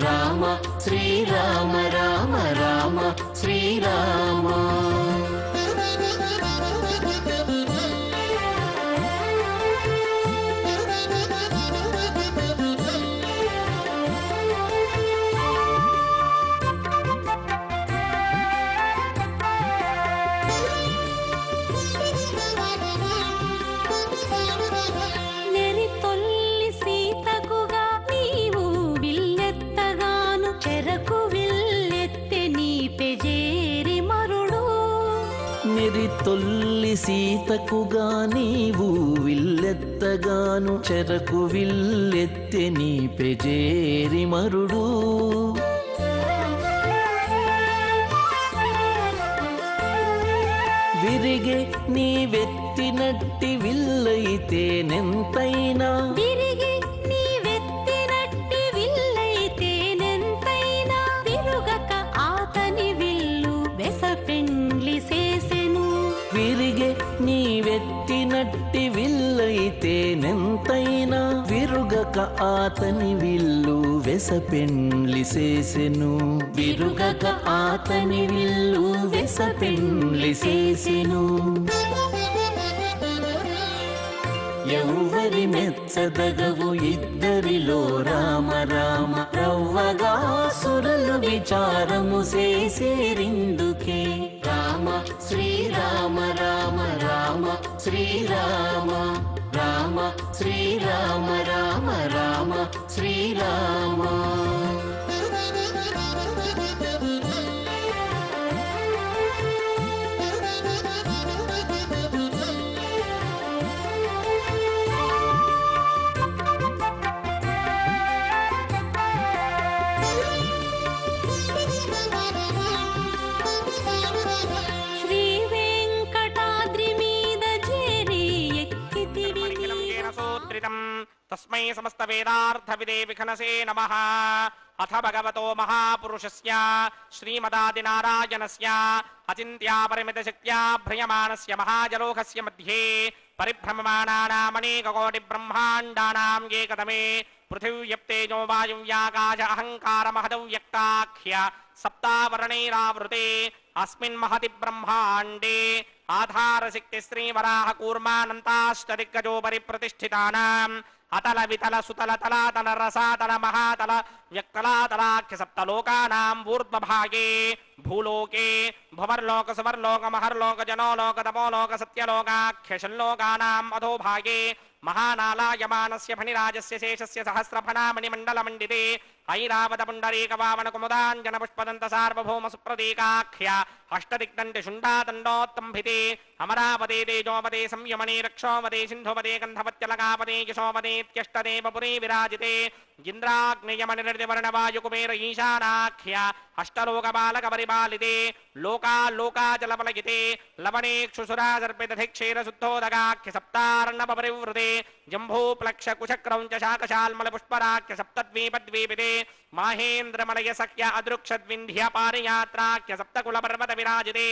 రామ శ్రీరామ రామ రామ శ్రీరామ తొల్లి సీతకుగా నీవు విల్లెత్తగాను చెరకు విల్లెత్తె నీ పెజేరి మరుడు విరిగే నీ వెత్తినట్టి విల్లైతే నెంతైనా విరిగే నీ వెత్తినట్టి విల్లైతే నెంతైనా విరుగక ఆతని విల్లు వెసపెండ్లి చేసెను విరుగక ఆతని విల్లు వెసపెండ్లి చేసెను ఎవ్వరి మెచ్చదగవు ఇద్దరిలో రామ రామ రవ్వగా సురలు విచారము చేసేరిందుకే రామ శ్రీరామ రామ రామ శ్రీరామ రామ శ్రీరామ రామ రామ శ్రీరామ తస్మై సమస్త వేదార్థ విదే విఘనసే నమః అథ భగవతో మహాపురుషస్య శ్రీమదాదినారాయణస్య అచింత్యా పరిమిత శక్త్యా భ్రయమానస్య మహాజలోకస్య మధ్యే పరిభ్రమమాణానామనేక కోటి బ్రహ్మాండానాం ఏకతమే పృథివ్యప్తేజో వాయువ్యాకాశ అహంకార మహదౌ వ్యక్తాఖ్య సప్తావరణైరావృతే అస్మిన్ మహతి బ్రహ్మాండే ఆధారశక్తి శ్రీవరాహ కూర్మానంతాష్టదిగ్గజోపరి ప్రతిష్ఠితానాం అతల వితల సుతల తలాతల రసాతల మహాతల వ్యక్తలాతలాఖ్య సప్తలోకానాం ఊర్ధ్వభాగే భూలోకే భువర్లోక సువర్లోక మహర్లోక జనోలోక తపోలోక సత్యలోకాఖ్య షల్లోకానాం అధోభాగే మహానాలాయమానస్య ఫణిరాజస్య శేషస్య సహస్రఫణామణి మండలమండితే ఐరావత పుండరీక వావన కుముదాంజన పుష్పదంత సార్వభౌమ సుప్రతీకాఖ్య అష్టదిగ్దండి శుండాదండోత్తంభితే అమరావతే తేజోపదే సంయమనే రక్షోపదే సింధుపదే గంధవత్యలకాపదే యశోపదేత్యష్టదేవపురీ విరాజితే ఇంద్రాగ్నేయమనిర్దివర్ణవాయుకుమేర ఈశానాఖ్య అష్టలోకబాలక పరిపాలితే లోకాలోకాచలపలగితే లవణేక్షుసురాసర్పితధిక్షేర శుద్ధోదగాఖ్య సప్తార్ణవ పరివృతే జంభూప్లక్ష కుశక్రౌంచ శాకశాల్మల పుష్పరాఖ్య సప్తద్వీపద్వీపితే మాహేంద్రమలయ సఖ్య అదృక్షద్వింధ్య పారియాత్రాఖ్య సప్తకుల పర్వత విరాజితే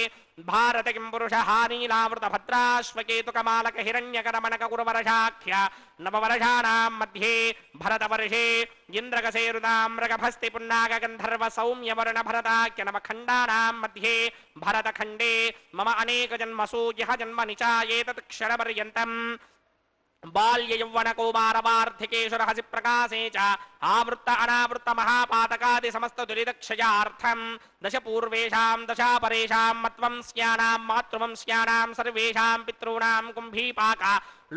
భారత కిం పురుష హానీలావృత భద్రాశ్వకేతుకమాలక హిరణ్యకరమణక కురువర్షాఖ్య నవవర్షాణాం మధ్యే భరతవర్షే ఇంద్రగసేరుతామ్రగభస్తి పున్నాగ గంధర్వ సౌమ్యవర్ణ భరతాఖ్య నవఖండానాం మధ్యే భరతఖండే మమ అనేక జన్మసు యః జన్మని చ ఏతత్ క్షరపర్యంతం బాల్య యౌవన కౌమార వార్ధికేషు రహసి ప్రకాశే చ ఆవృత్త అనావృత్త మహాపాతకాది సమస్త దురితక్షయార్థం దశ పూర్వేషాం దశాపరేషాం మత్వంస్యానాం మాతృవంస్యానాం సర్వేషాం పితॄణాం కుంభీపాక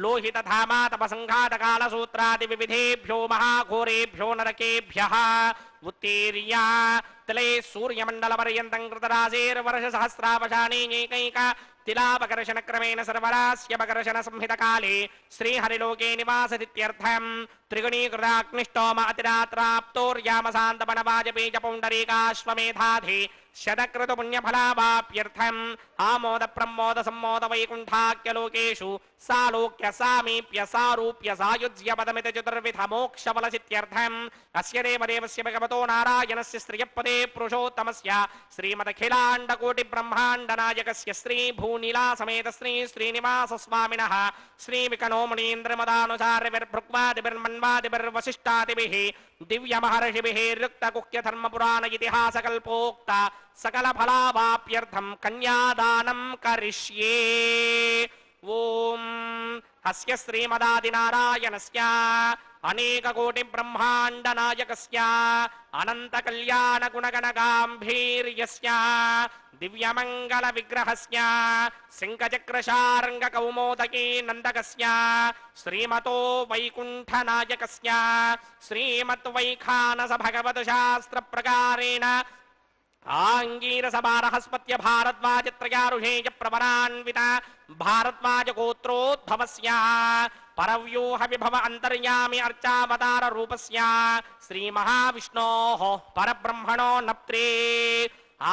లోహిత ధామా తపసంఘాతకాల సూత్రాది వివిధేభ్యో మహాఘోరేభ్యో నరకేభ్యః ఉత్తీర్య తిలే సూర్యమండల పర్యంతం కృతరాశేర్వర్ష సహస్రావశానే ఏకైక తిలాపకర్షణ క్రమేణ సర్వరాస్యపకర్షణ సంహిత కాలే శ్రీహరిలోకే నివాసదిత్యర్థం త్రిగుణీకృతాగ్నిష్టోమ అతిరాత్రాప్తోర్యామశాంతపణ వాజపేయ పౌండరీకాశ్వమేధాధి శతక్రతు పుణ్యఫలావాప్యర్థం ఆమోద ప్రమోద సమ్మోద వైకుంఠాఖ్యలోకేషు సాలోక్య సామీప్య సారూప్య సాయుజ్య పదమిత చతుర్విధ మోక్షఫలసిత్యర్థం అస్య దేవదేవస్య భగవతో నారాయణస్య శ్రియపదే పురుషోత్తమస్య శ్రీమదఖిలాండకోటి బ్రహ్మాండ నాయకస్య శ్రీ భూనీలా సమేత శ్రీ శ్రీనివాస స్వామినః శ్రీ వికనో మునీంద్రమదానుసార్యభిర్భృక్వాదిభిర్వశిష్టాదిభిః దివ్య మహర్షిభిః రుక్త కుఖ్య ధర్మ పురాణ ఇతిహాస కల్పోక్త సకల ఫలావాప్యర్థం కన్యాదానం కరిష్యే. ఓం హస్య శ్రీమదాదినారాయణస్య అనేక కోటి బ్రహ్మాండ నాయకస్య అనంత కళ్యాణ గుణగణ గాంభీర్యస్య దివ్యమంగళ విగ్రహస్య శంఖచక్రశార్ంగ కౌమోదకీ నందకస్య శ్రీమతో వైకుంఠ నాయకస్య శ్రీమత్ వైఖానస భగవత్ శాస్త్ర ప్రకారేణ ఆంగీరసమారహస్పత్య భారద్వాజత్రయారుషేయ ప్రవరాన్విత భారద్వాజ గోత్రోద్భవస్య పరవ్యూహ విభవ అంతర్యామి అర్చావతార రూపస్య శ్రీ మహావిష్ణోః పరబ్రహ్మణో నప్త్రే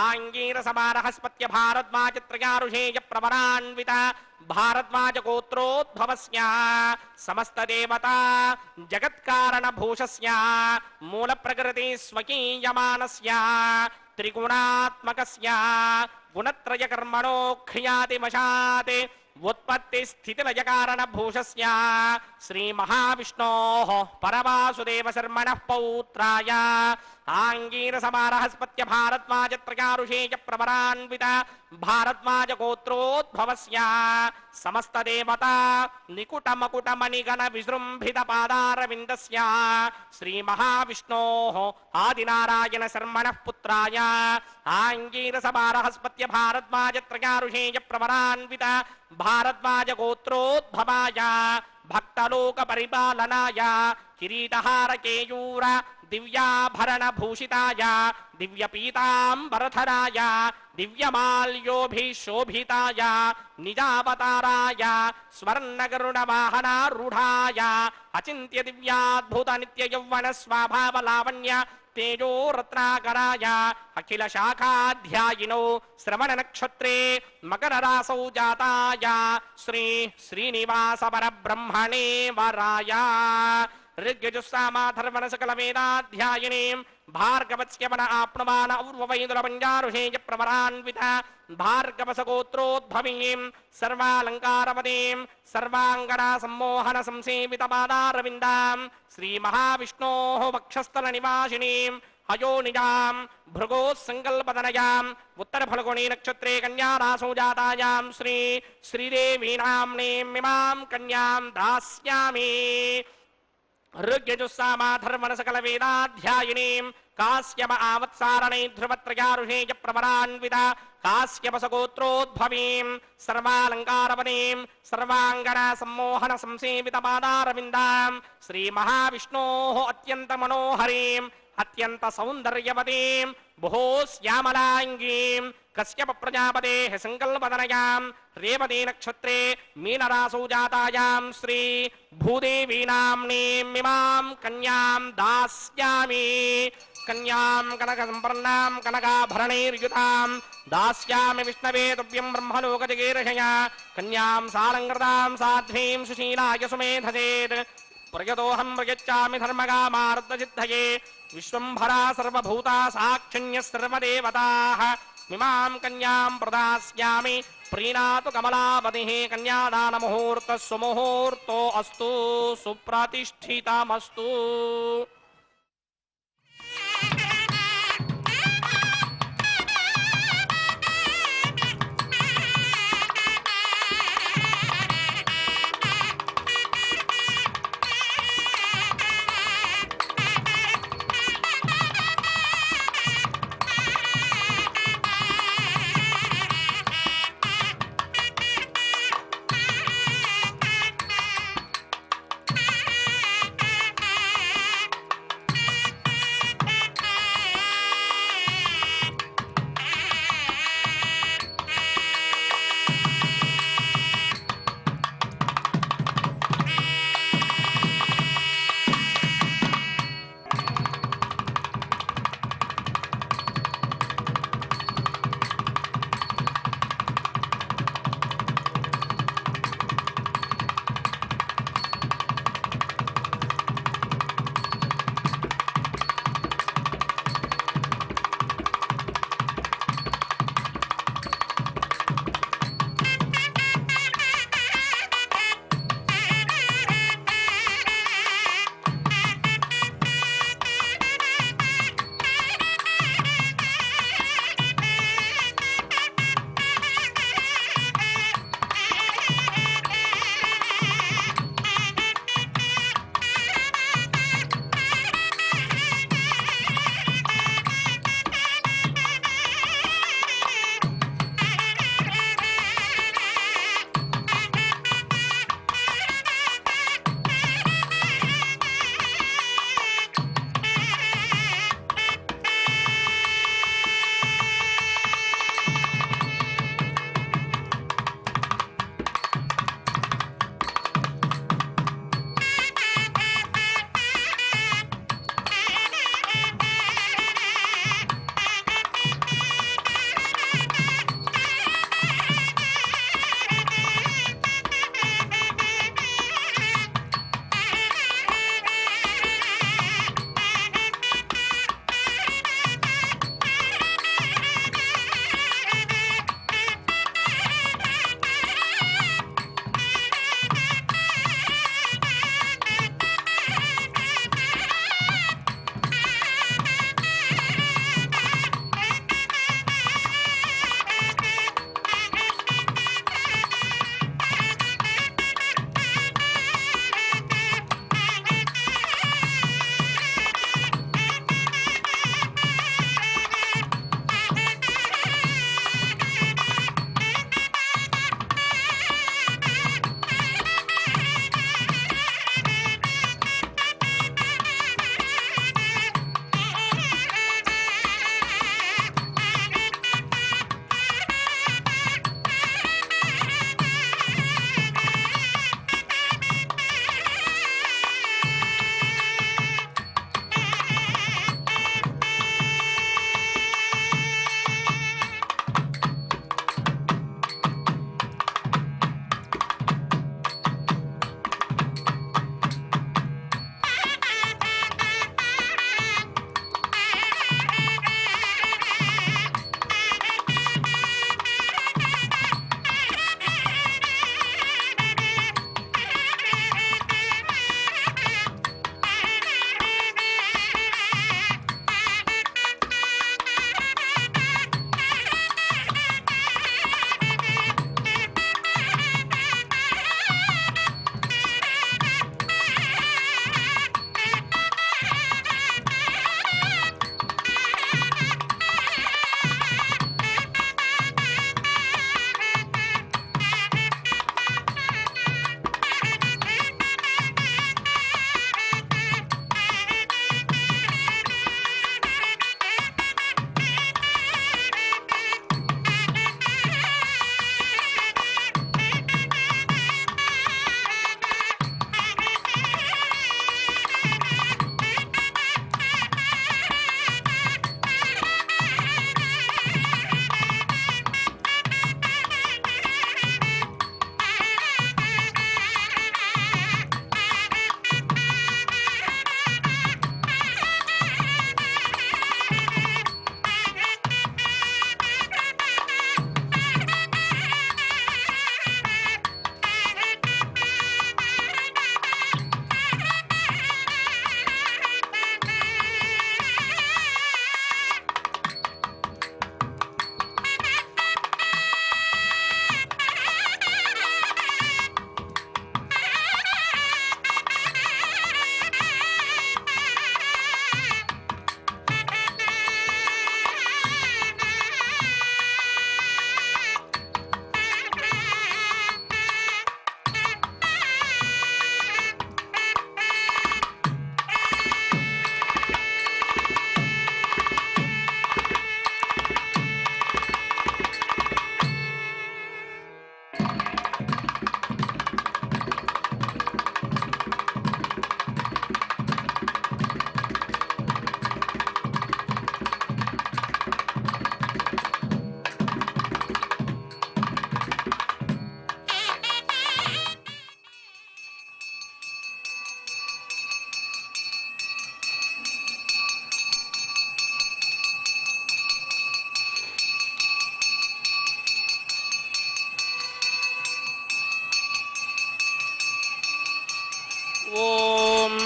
ఆంగీరసమారహస్పత్య భారద్వాజత్రయారుషేయ ప్రవరాన్విత భారద్వాజ గోత్రోద్భవస్య సమస్త దేవతా జగత్కారణ భూషస్య మూల ప్రకృతి స్వకీయమానస్య త్రిగుణాత్మకస్య గుణత్రయ కర్మణో క్రియాతి వశాత్ ఉత్పత్తి స్థితి లయ కారణ భూషస్య శ్రీ మహావిష్ణోః పరవాసుదేవ శర్మణః పౌత్రాయ ఆంగీరసమారహస్పత్య భారద్వాజత్రయారుషేయ ప్రవరాన్విత భారద్వాజ గోత్రోద్భవస్య సమస్త దేవతా నికుట మకుట మణిగణ విజృంభిత పాదారవిందస్య శ్రీ మహావిష్ణోః ఆదినారాయణ శర్మణః పుత్రాయ ఆంగీరసమారహస్పత్య భారద్వాజత్రయారుషేయ ప్రవరాన్విత భారద్వాజ గోత్రోద్భవాయ భక్తలోక పరిపాలనాయ కిరీటహార కేయూర దివ్యాభరణ భూషితాయ దివ్యపీతాంబరధరాయ దివ్యమాల్యోభిశోభితాయ నిజావతారాయ స్వర్ణగరుడ వాహనారూఢాయ అచింత్య దివ్యాద్భుత నిత్య యౌవన స్వభావ లావణ్య తేజో రత్నాకరాయ అఖిల శాఖాధ్యాయినో శ్రవణ నక్షత్రే మకర రాసౌ జాతాయ శ్రీ శ్రీనివాస పరబ్రహ్మణే వరాయ ऋग्यजुस्सामाधर्वण सकल वेदाध्यायिनीं भार्गवस्यमन आप्नुमान और्ववैदुल पञ्जारुषेय प्रवरान्वित भार्गवसगोत्रोद्भवीं सर्वालङ्कारवतीं सर्वाङ्गना सम्मोहन संसेवित पादारविन्दां श्रीमहाविष्णोः वक्षस्थल निवासिनीं अयोनिजां भृगोः सङ्कल्पतनयाम् उत्तरफल्गुणी नक्षत्रे कन्यारासौ जातायां श्री श्रीदेवी नाम्नीमिमां कन्यां दास्यामि ऋग्यजुस्सामाधर्वण सकल वेदाध्यायिनीं काश्यप आवत्सारणे ध्रुवत्रयारुषेय प्रवरान्वित काश्यपसगोत्रोद्भवीं सर्वालङ्कारवतीं सर्वाङ्गना सम्मोहन संसेवित पादारविन्दां श्रीमहाविष्णोः अत्यन्त मनोहरीं अत्यंत सौंदर्यवतीं बहु श्यामलांगीं कश्यप प्रजापतेः संकल्पतनयां रेवती नक्षत्रे मीनरासौ जातायां श्री भूदेवी नाम्नीमिमां कन्यां दास्यामि कन्यां कनकसम्पन्नां कनकाभरणैर्युतां दास्यामि विष्णवे तुभ्यं ब्रह्मलोकजगीर्षया कन्यां सालङ्कृतां साध्वीं सुशीलाय सुमेधसेत् प्रयतोऽहं प्रयच्छामि धर्मकामार्थसिद्धये विश्वम्भरा सर्वभूता साक्षिण्यः सर्वदेवताः मिमां कन्यां प्रदास्यामि प्रीणातु कमलापतिः कन्यादानमुहूर्तः सुमुहूर्तो अस्तु सुप्रतिष्ठितमस्तु।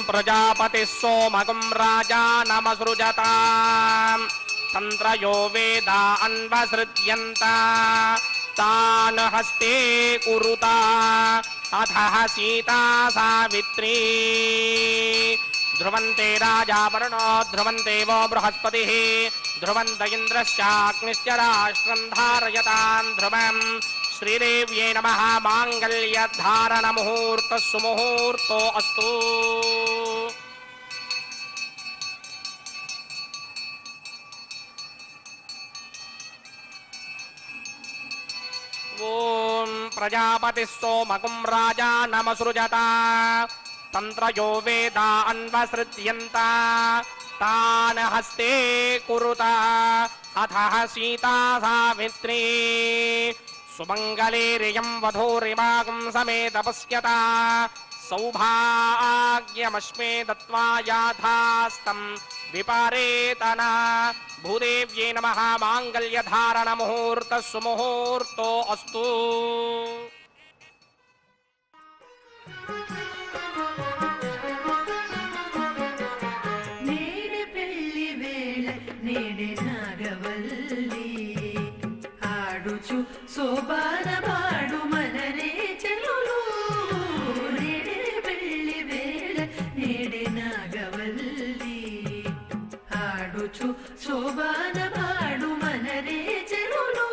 ప్రజాపతి సోమగం రాజా నమసృజత తంత్రయో వేద అన్వసృజ్యంత తాన్ హస్తే కురుత అథ సీతా సావిత్రీ ధ్రువంతే రాజా వరుణో ధ్రువంతే వో బృహస్పతి ధ్రువంత ఇంద్రశ్చాగ్నిశ్చ రాష్ట్రం ధారయతాం ధ్రువం శ్రీదేవ్యై నమః మాంగళ్యధారణ ముహూర్త సుముహూర్తో అస్తు. ఓం ప్రజాపతి సోమకం రాజా నమసృజత తంత్రయో వేద అన్వసృజ్యంత తాన్ హస్తే కురుత అథ సీతా సావిత్రీ సుమంగళేరియం వధూరిమాగం సమేత పశ్యత సౌభాగ్యమస్మే దత్వా యాథాస్తం విపారేతన భూదేవ్యై నమః మాంగళ్యధారణ ముహూర్త సుముహూర్తో అస్తు. నేడే పెళ్లి వేళ నేడే నాగవల్లి ఆడుచు శోభాన పాడు మనరే చెలులు. నేడే పెళ్లి వేళ నేడే నాగవల్లి ఆడుచు శోభాన పాడు మనరే చెలులు.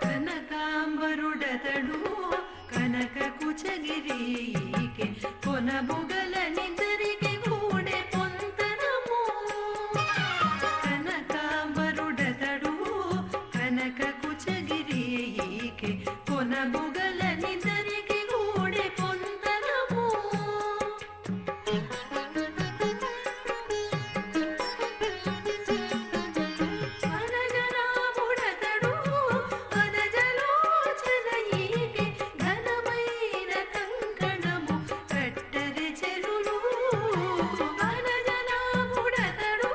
కనకాంబరుడతడు కనక కుచగిరికి కొనబుగలనిద్దరికి గూడె పొంతనము. కనకాంబరుడతడు కనక కుచగిరికి కొనబుగలనిద్దరికి గూడె పొంతనము. అనజరాముడతడు అనజలోచనయికి ఘనమైన కంకణము కట్టరి చెలులు. అనజరాముడతడు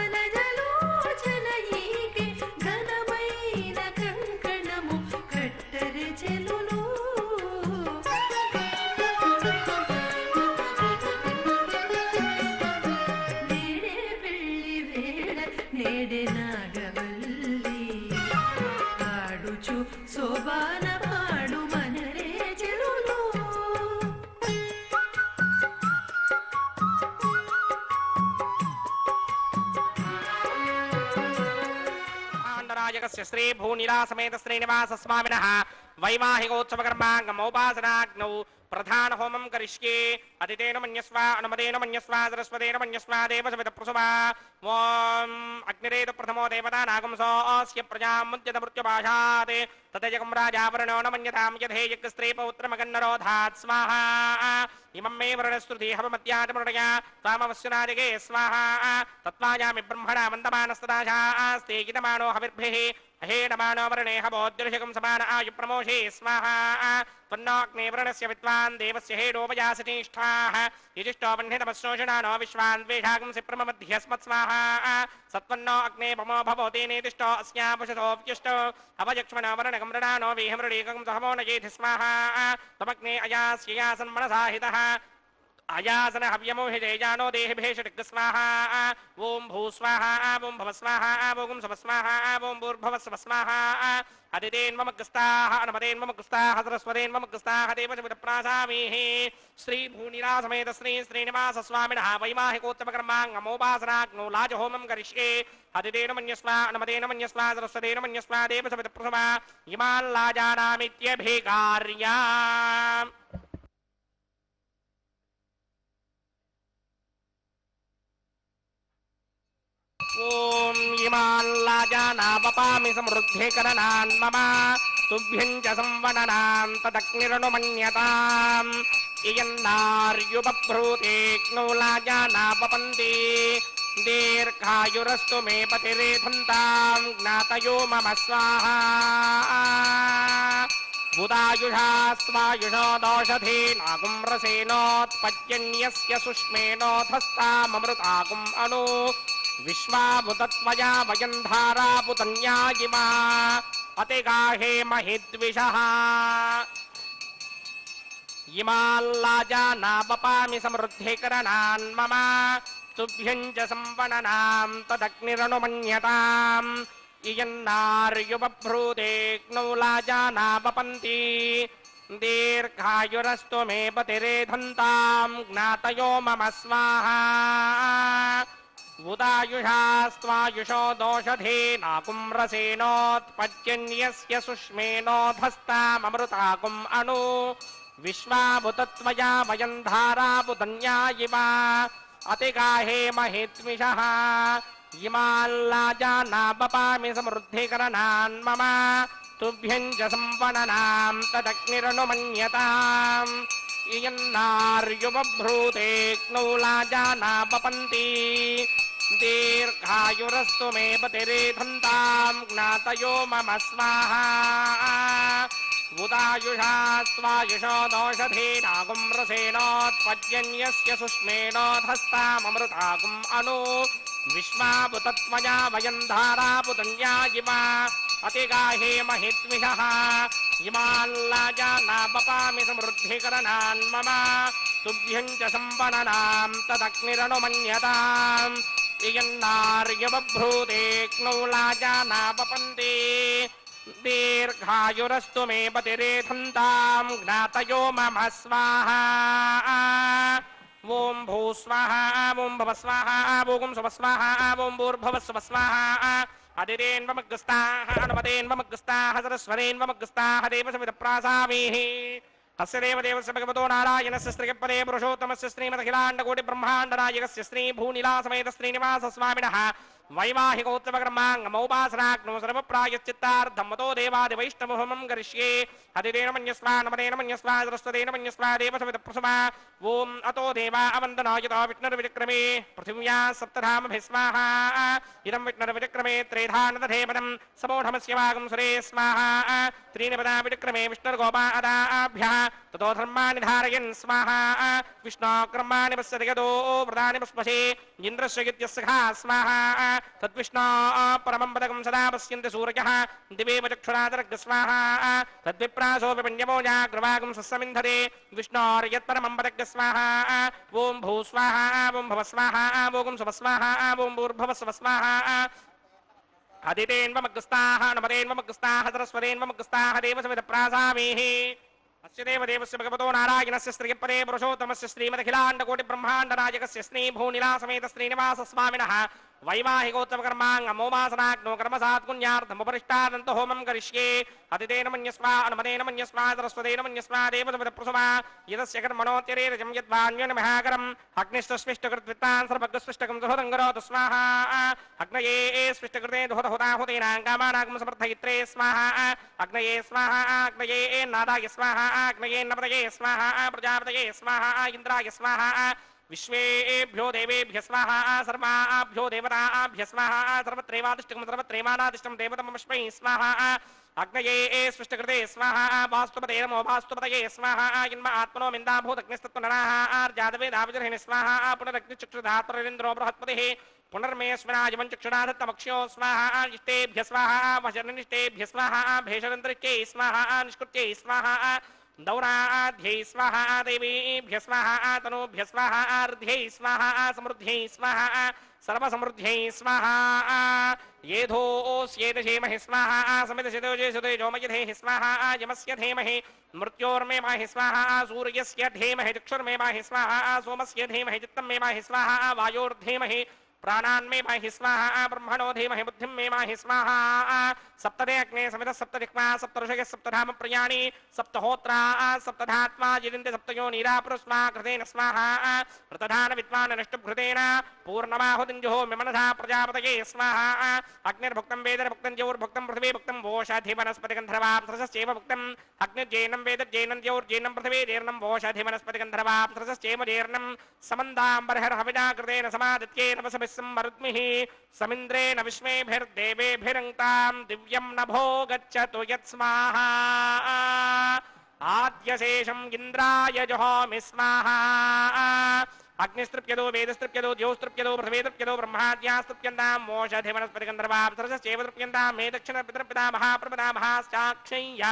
అనజలోచనయికి ఘనమైన కంకణము కట్టరి చెలులు. నేడే పెళ్లి వేళ నేడే నాగవల్లి ఆడుచు శోభాన పాడు మనరే చెలులు. ఆండరాజకస్య శ్రీ భూనిలాసమేత శ్రీనివాస స్వామినః వైవాహికోత్సవకర్మాంగమోపాసనాగ్నౌ ప్రధాన హోమం కరిష్యే. అతిథేన మన్యస్వ అనుమతేన మన్యస్వ సరస్వతేన మన్యస్వ దేవసవిత ప్రసువా. ఓం అగ్నిరేతు ప్రథమో దేవతా నాగంసోऽस्य ప్రజాముద్యత మృత్యుభాషాత్ తదయకం రాజావరుణో న మన్యతాం యథేయక్ స్త్రీ పౌత్రమగన్నరోధాత్ స్వాహా. ఇమం మే వరుణశ్రుతి హవమత్యాచమృణయ త్వామవస్యునాదికే స్వాహా. తత్వాయామి బ్రహ్మణా వందమానస్తదాశాస్తే గితమానో హవిర్భిః అహేణమానో వరుణే హవోద్యుషకం సమాన ఆయు ప్రమోషే స్వాహా. त्वन्नोऽग्ने वरुणस्य विद्वान् देवस्य हेडोपयासतिष्ठाः यजिष्ठो वह्नितमश्रोषणानो विश्वान् द्वेषागंसि प्रममध्यस्मत् स्वाहा. सत्वन्नो अग्ने पमो भवोति नेतिष्ठो अस्यापुषतो व्यष्टो अवयक्ष्मणो वरुणकं मृणानो वेहमृडीकं सहमो न येधि स्वाहा. त्वमग्ने अयास्ययासन् मनसा हितः अयासन हव्यमोहिते जानो देहिभेषटिक स्वाहा. ओम भू स्वाहा ओम भव स्वाहा ओम सव स्वाहा ओम भूर्भुवस्व स्वाहा. अदितेन्ममग्रस्ताः अनुमतेन्ममग्रस्ताः सरस्वतेन्ममग्रस्ताः देवसमितप्रासामीः. श्री भूनिलासमेत श्री श्रीनिवास स्वामिनः वैवाहिकोत्तमकर्माङ्गमोपासनाग्नौ लाजहोमं करिष्ये. अदितेन मन्यस्व अनुमतेन मन्यस्व सरस्वतेन मन्यस्व देवसमितप्रसवा इमान् लाजानामित्यभिकार्या. ओम इमान् लाजानावपामि समृद्धे करणान् मम तुभ्यं च संवदनां तदग्निरनुमन्यताम्. इयन्नार्युपभ्रूते क्नो लाजानावपन्ति దీర్ఘాయురస్తు మే పతిరేధంతాం జ్ఞాతయో మమ స్వాహా బుధాయుషా స్వాయుషో దోషధీనాగుం రసేనోత్పద్యన్యస్య సుష్మేనోధస్తామమృతాగుం అను విశ్వాభుతత్వయా వయం ధారాపుతన్యాయిమా అతిగాహే మహిద్విషః ఇమాల్లాజానాపపామి సమృద్ధికరణాన్ మమ తుభ్యం చ సంవననాం తదగ్నిరనుమన్యతాం ఇయన్నార్యుబభ్రూదేగ్నౌ లాజానాపపంతి దీర్ఘాయురస్తు మే పతిరేధంతాం జ్ఞాతయో మమ స్వాహా ఉదాయుషా స్వాయుషో దోషధీనాకుం రసేనోత్పద్యన్యస్య సుష్మేనోధస్తామమృతాకుం అను విశ్వాభుతత్వయా వయం ధారాపుతన్యాయివ అతిగాహే మహిద్విషః ఇమాల్లాజానాపపామి సమృద్ధికరణాన్ మమ తుభ్యం చ సంవననాం తదగ్నిరనుమన్యతాం ఇయన్నార్యుబభ్రూదేగ్నౌ లాజానాపపంతి దీర్ఘాయురస్తు మే పతిరేధంతాం జ్ఞాతయో మమ స్వాహా ఉదాయుషా స్వాయుషో దోషధీనాగుం రసేనోత్పద్యన్యస్య సుష్మేనోధస్తామమృతాగుం అను విశ్వాభుతత్వయా వయం ధారాపుతన్యాయివ అతిగాహే మహిద్విషః ఇమాల్లాజానాపపామి సమృద్ధికరణాన్ మమ తుభ్యం చ సంవననాం తదగ్నిరనుమన్యతాం ఇయన్నార్యుబభ్రూదేగ్నౌ లాజానాపపంతి దీర్ఘాయురస్తు మే పతిరేధంతాం జ్ఞాతయో మమ స్వాహా ఓం భూస్వాహ ఓం భవస్వాహ ఓం శుభస్వాహ ఓం భూర్భవస్వస్వాహ అదిరేన్వమగ్రస్తాః అనుమతేన్వమగ్రస్తాః సరస్వరేన్వమగ్రస్తాః దేవసవిదప్రాసామీః తస్య దేవదేవస్య భగవతో నారాయణస్య శ్రీపదే పురుషోత్తమస్య శ్రీమదఖిలాండకోటి బ్రహ్మాండనాయకస్య శ్రీ భూనిలాసమేత శ్రీనివాస స్వామినః వైవాహికోత్సవకర్మాంగమౌపాసనాగ్నో సర్వప్రాయశ్చిత్తార్థం మతో దేవాదివైష్ణవహోమం కరిష్యే హరిరేణ మన్యస్వా నమనేన మన్యస్వా సరస్వతేన మన్యస్వా దేవసవిదప్రసమా ఓం అతో దేవా అవందనాయతో విష్ణుర్విచక్రమే పృథివ్యా సప్తధామభిస్వాహా ఇదం విష్ణుర్విచక్రమే త్రేధానదధేపదం సమూఢమస్య వాగం సురే స్వాహా త్రీణి పదా విచక్రమే విష్ణుర్గోపాదాభ్యः తతో ధర్మాణి ధారయన్ స్వాహా విష్ణోకర్మాణి పశ్యతి యతో వ్రతాని పుష్పశే ఇంద్రస్య గిత్యస్సఖా స్వాహా తద్విష్ణో పరమం పదకం సదా పశ్యంతి సూర్యః దివేవ చక్షురాదరగ్స్వాహా తద్విప్రాసో విపణ్యమో జాగ్రవాగం సస్సమింధతే విష్ణోర్యత్పరమం పదగ్స్వాహా ఓం భూస్వాహా ఓం భవస్వాహా ఓం శుభస్వాహా ఓం భూర్భవస్వస్వాహా అదితేన్వమగ్రస్తాః నమతేన్వమగ్రస్తాః సరస్వతేన్వమగ్రస్తాః దేవసవిదప్రాసామీః అస్య దేవదేవస్య భగవతో నారాయణస్య శ్రీపదే పురుషోత్తమస్య శ్రీమదఖిలాండకోటి బ్రహ్మాండనాయకస్య శ్రీ భూనిలాసమేత శ్రీనివాస స్వామినః వైవాహికోత్సవకర్మాంగమౌపాసనాగ్నో కర్మసాత్పుణ్యార్థముపరిష్టాదంత హోమం కరిష్యే అతిథేన మన్యస్వా అనుమతేన మన్యస్వా సరస్వతేన మన్యస్వా దేవసవిదప్రసమా యదస్య కర్మణోత్యరేరజం యద్వాన్యోన్మహాకరం అగ్నిష్టస్విష్టకృద్విత్తాన్ సర్వగ్స్విష్టకం దుహదంగరోతు స్వాహా అగ్నయే స్విష్టకృతే దుహదహుతాహుతేనాం కామానాగం సమర్థయిత్రే స్వాహా అగ్నయే స్వాహా అగ్నయే నాదాయ స్వాహా అగ్నయే నపతయే స్వాహా ప్రజాపతయే స్వాహా ఇంద్రాయ స్వాహా విశ్వేభ్యో దేవేభ్య స్వాహా సర్వాభ్యో దేవతాభ్య స్వాహా సర్వత్రైవాదిష్టం సర్వత్రైవానాదిష్టం దేవతమస్మై స్వాహా అగ్నయే స్పృష్టకృతే స్వాహా వాస్తుపతే నమో వాస్తుపతయే స్వాహా ఇన్మ ఆత్మనో మిందాభూతగ్నిస్తత్వనరాహార్జాదవేదావిజర్హిణి స్వాహా పునరగ్నిచక్షుధాత్రేంద్రో బృహత్పతిః పునర్మేస్మినాజమం చక్షురాధత్తమక్ష్యో స్వాహా ఇష్టేభ్య స్వాహా వశనిష్టేభ్య స్వాహా భేషరంతరిష్టే స్వాహా నిష్కృత్యై స్వాహా దౌరాధ్యై స్వాహా దేవీభ్య స్వాహా తనూభ్య స్వాహా అర్ధ్యై స్వాహా సమృద్ధ్యై స్వాహా సర్వసమృద్ధ్యై స్వాహా ఏధోస్యేదశేమహి స్వాహా సమిదశతోజేషుతేజోమయధేహి స్వాహా యమస్య ధేమహి మృత్యోర్మే మాహి స్వాహా సూర్యస్య ధేమహి చక్షుర్మే మాహి స్వాహా సోమస్య ధేమహి చిత్తం మే మాహి స్వాహా వాయోర్ధేమహి ప్రాణాన్మే మాహి స్వాహా బ్రహ్మణో ధీమహి బుద్ధిం మే మాహి స్వాహా సప్తదే అగ్నే సమిత సప్తదిక్మా సప్తఋషయ సప్తధామ ప్రియాణి సప్తహోత్రా సప్తధాత్మా జిరింది సప్తయో నీరాపురస్మా కృతేన స్వాహా ప్రతధాన విద్వాన్ నష్టభృతేన పూర్ణమాహుతింజుహో మిమనధా ప్రజాపతయే స్వాహా అగ్నిర్భుక్తం వేదర్భుక్తం జౌర్భుక్తం పృథివీ భుక్తం ఓషధి వనస్పతి గంధర్వాప్సరసశ్చేవ భుక్తం అగ్నిర్జైనం వేదర్జైనం జౌర్జైనం పృథివీ జీర్ణం ఓషధి వనస్పతి గంధర్వాప్సరసశ్చేవ జీర్ణం సమందాంబర్హర్ హవినా కృతేన సమాదిత్యేన వసభి विस्मरुद्मिः समिन्द्रेण विश्वेभिर्देवेभिरङ्क्तां दिव्यं नभो गच्छतु यत्स्माहा आद्यशेषम् इन्द्राय जुहोमि स्वाहा अग्निस्तृप्यदो वेदस्तृप्यदो द्योस्तृप्यदो पृथ्वीतृप्यदो ब्रह्माद्यास्तृप्यन्तां मोषधिवनस्पतिगन्धर्वाप्सरसश्चैव तृप्यन्तां मे दक्षिणपितृपिता महाप्रपिता महाश्चाक्षय्य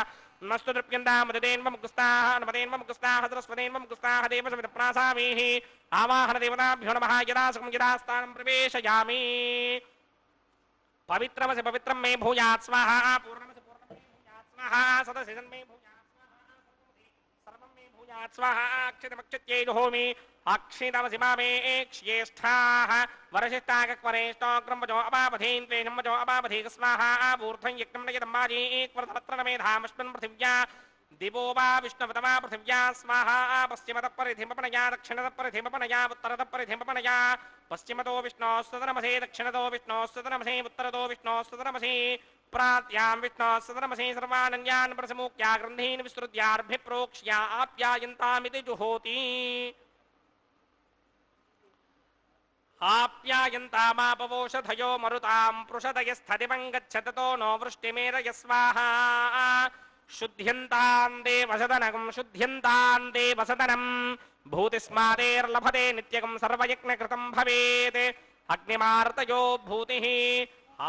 नस्तु तृप्यन्तां मददेन्वमुकुस्ताः नमदेन्वमुकुस्ताः सरस्वतेन्वमुकुस्ताः देवसमितप्रासामीः आवाहनदेवताभ्यो नमः यदा सुखं यदा स्थानं प्रवेशयामि पवित्रमसि पवित्रं मे भूयात् स्वाहा पूर्णमसि पूर्णं मे भूयात् स्वाहा सदशिजन् मे भूयात् स्वाहा सर्वं मे भूयात् स्वाहा अक्षितमक्षित्यै जुहोमि अक्षितमसि मामे एक्ष्येष्ठाः वरशिष्टाकक्वरेष्टो क्रम्बजो अपापधीन् त्वेषम्बजो अपापधीक स्वाहा ऊर्ध्वं यज्ञं नयदम्बाजी एकवर्तत्र न मेधामस्मिन् पृथिव्या दिवो वा विष्णुवतमा पृथिव्या स्वाहा पश्चिमतः परिधिमपनया दक्षिणतः परिधिमपनया उत्तरतः परिधिमपनया पश्चिमतो विष्णोः सदनमसे दक्षिणतो विष्णोः सदनमसे उत्तरतो विष्णोः सदनमसे प्रात्यां विष्णोः सदनमसे सर्वानन्यान् प्रसमुख्या ग्रन्थीन् विस्तृत्यार्भिप्रोक्ष्या आप्यायन्तामिति जुहोति आप्यायन्तामापवोषधयो मरुतां पृषदयस्थदिवं गच्छततो नो वृष्टिमेरय स्वाहा शुद्ध्यन्तां देवसदनं शुद्ध्यन्तां देवसदनं भूतिस्मादेर्लभते नित्यकं सर्वयज्ञकृतं भवेत् अग्निमार्तयो भूतिः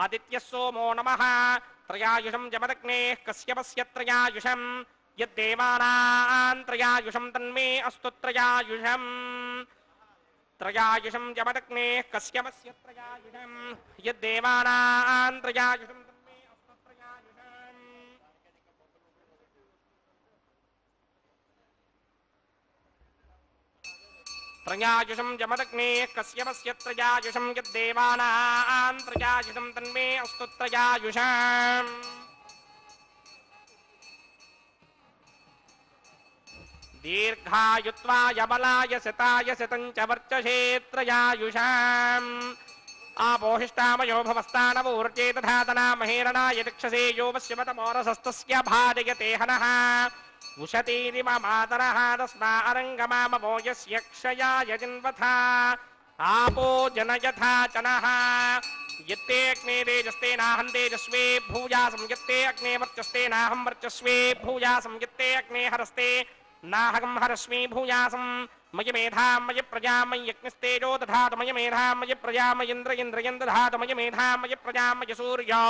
आदित्यः सोमो नमः त्रयायुषं जमदग्नेः कश्यपस्य त्रयायुषं यद्देवानां त्रयायुषं तन्मे अस्तु त्रयायुषम् त्रयायुषं जमदग्नेः कश्यपस्य त्रयायुषं यद्देवानां त्रयायुषं तन्मे अस्तु त्रयायुषम् त्रयायुषं जमदग्नेः कश्यपस्य त्रयायुषं यद्देवानां त्रयायुषं तन्मे अस्तु त्रयायुषम् दीर्घायुत्वाय बलाय शताय शतं च वर्चसे त्रयायुषाम् आपोहिष्टामयो भवस्तानवूर्जे तथा तनामहेरणाय दिक्षसे यो वश्यमतमोरसस्तस्य भाजयते हनः उशतीरिममातरः तस्मा अरङ्गमामवो यस्य क्षयाय जिन्वथा आपो जनयथा चनः यत्ते अग्ने तेजस्तेनाहं तेजस्वे भूयासं यत्ते अग्ने वर्चस्तेनाहं वर्चस्वे भूयासं यत्ते अग्ने हरस्ते नाहं हरस्मि भूयासं मयि मेधां मयि प्रजां मयि यज्ञस्तेजो दधातु मयि मेधां मयि प्रजां मयि इन्द्रयं दधातु मयि मेधां मयि प्रजां मयि सूर्यो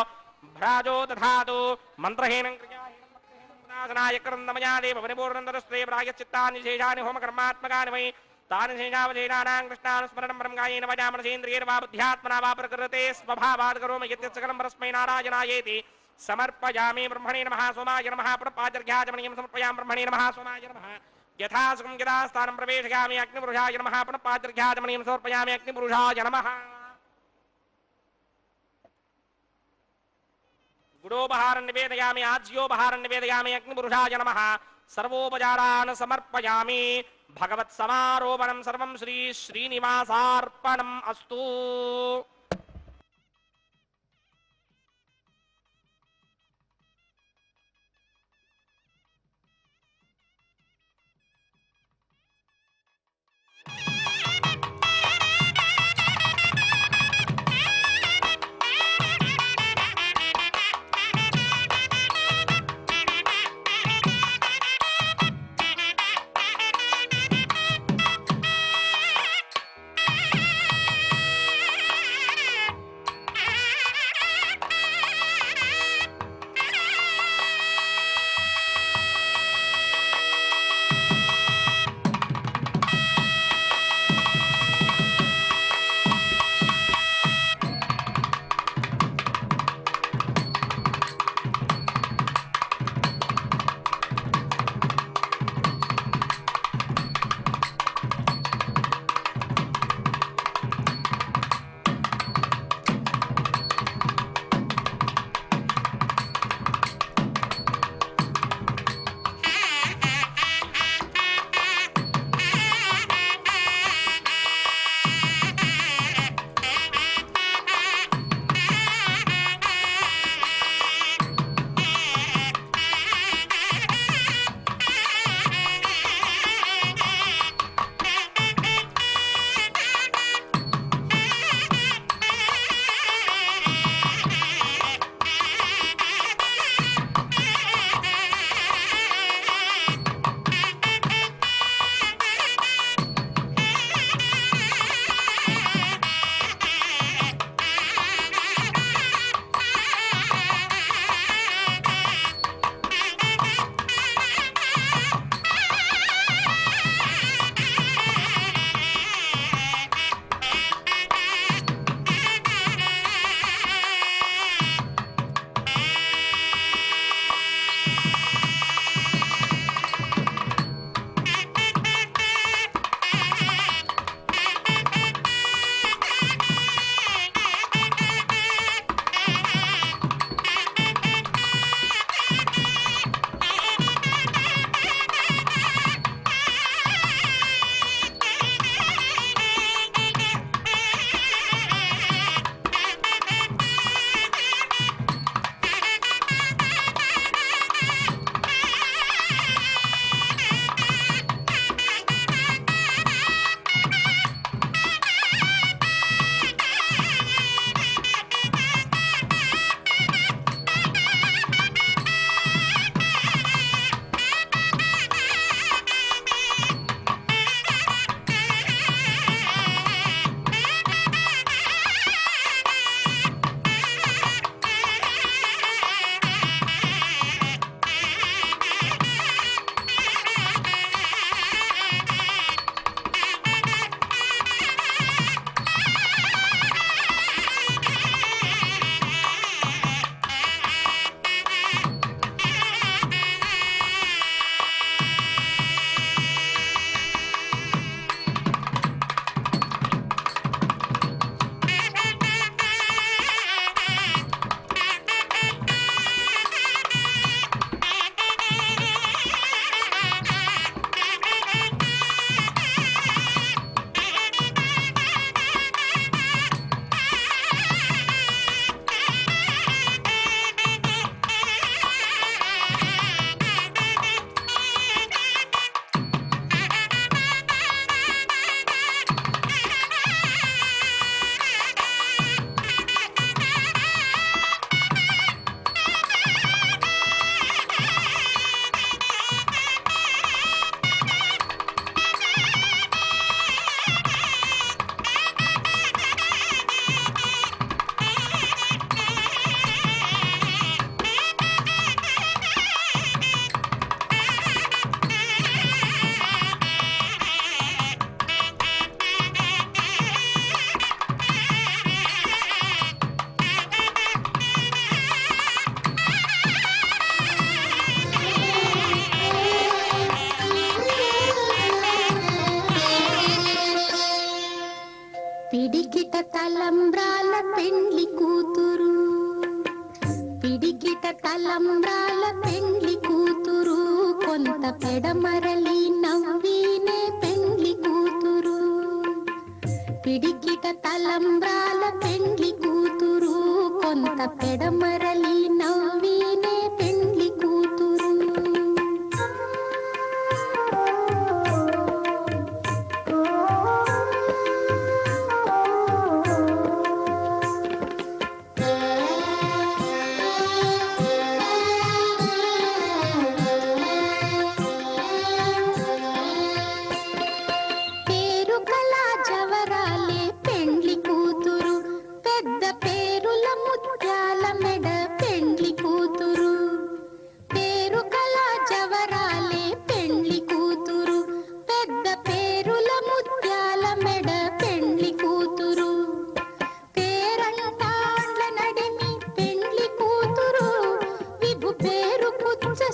भ्राजो दधातु मन्त्रहीनं क्रियाहीनं भक्तिहीनं नाशनाय करन्दमया देवपरिपूर्णन्दरस्त्रे प्रायश्चित्तानि शेषानि होमकर्मात्मकानि वै तानि शेषावशेषाणां कृष्णानुस्मरणं परं गायेन वजा मनसेन्द्रियेण वा बुद्ध्यात्मना वा प्रकृते स्वभावात् करोमि यद्यत्सकलं परस्मै नारायणायेति समर्पयामि ब्रह्मणे नमः सोमाय नमः पुनः समर्पयामि ब्रह्मणे नमः सोमाय नमः यथा सुखं यदा स्थानं प्रवेशयामि अग्निपुरुषाय नमः पुनः पाद्यर्घ्याचमनीं समर्पयामि अग्निपुरुषाय नमः गुडोपहारं निवेदयामि आज्योपहारं निवेदयामि अग्निपुरुषाय नमः सर्वोपचारान् समर्पयामि भगवत्समारोपणं सर्वं श्री श्रीनिवासार्पणम् अस्तु పిడికిట తలంబ్రాల పెండ్లి కూతురు, కొంత పెడమరలి నవ్వీనే పెండ్లి కూతురు. పిడికిట తలంబ్రాల పెండ్లి కూతురు, కొంత పెడమరలి నవ్వీనే పెండ్లి కూతురు.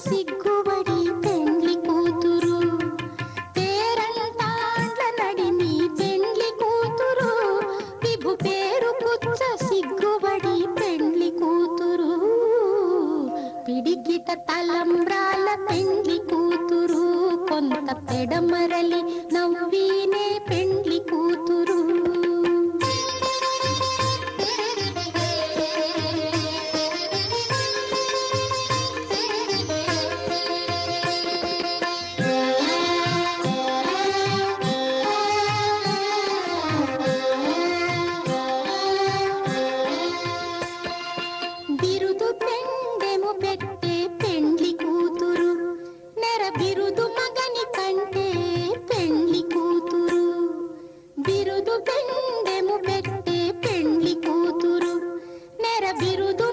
సిగ్గుబడి పెండ్లి కూతురు, పేరంటాండ్ల నడిమి పెండ్లి కూతురు, విభు పేరు పుచ్చ సిగ్గుబడి పెండ్లి కూతురు. పిడికిట తలంబ్రాల పెండ్లి కూతురు, కొంత పెడమరలి నవ్వీనే పెండ్లి కూతురు. బిరుదు పెండెము పెట్టే పెండ్లి కూతురు, నెర బిరుదు మగని కంటే పెండ్లి కూతురు. బిరుదు పెండెము పెట్టే పెండ్లి కూతురు, నెర బిరుదు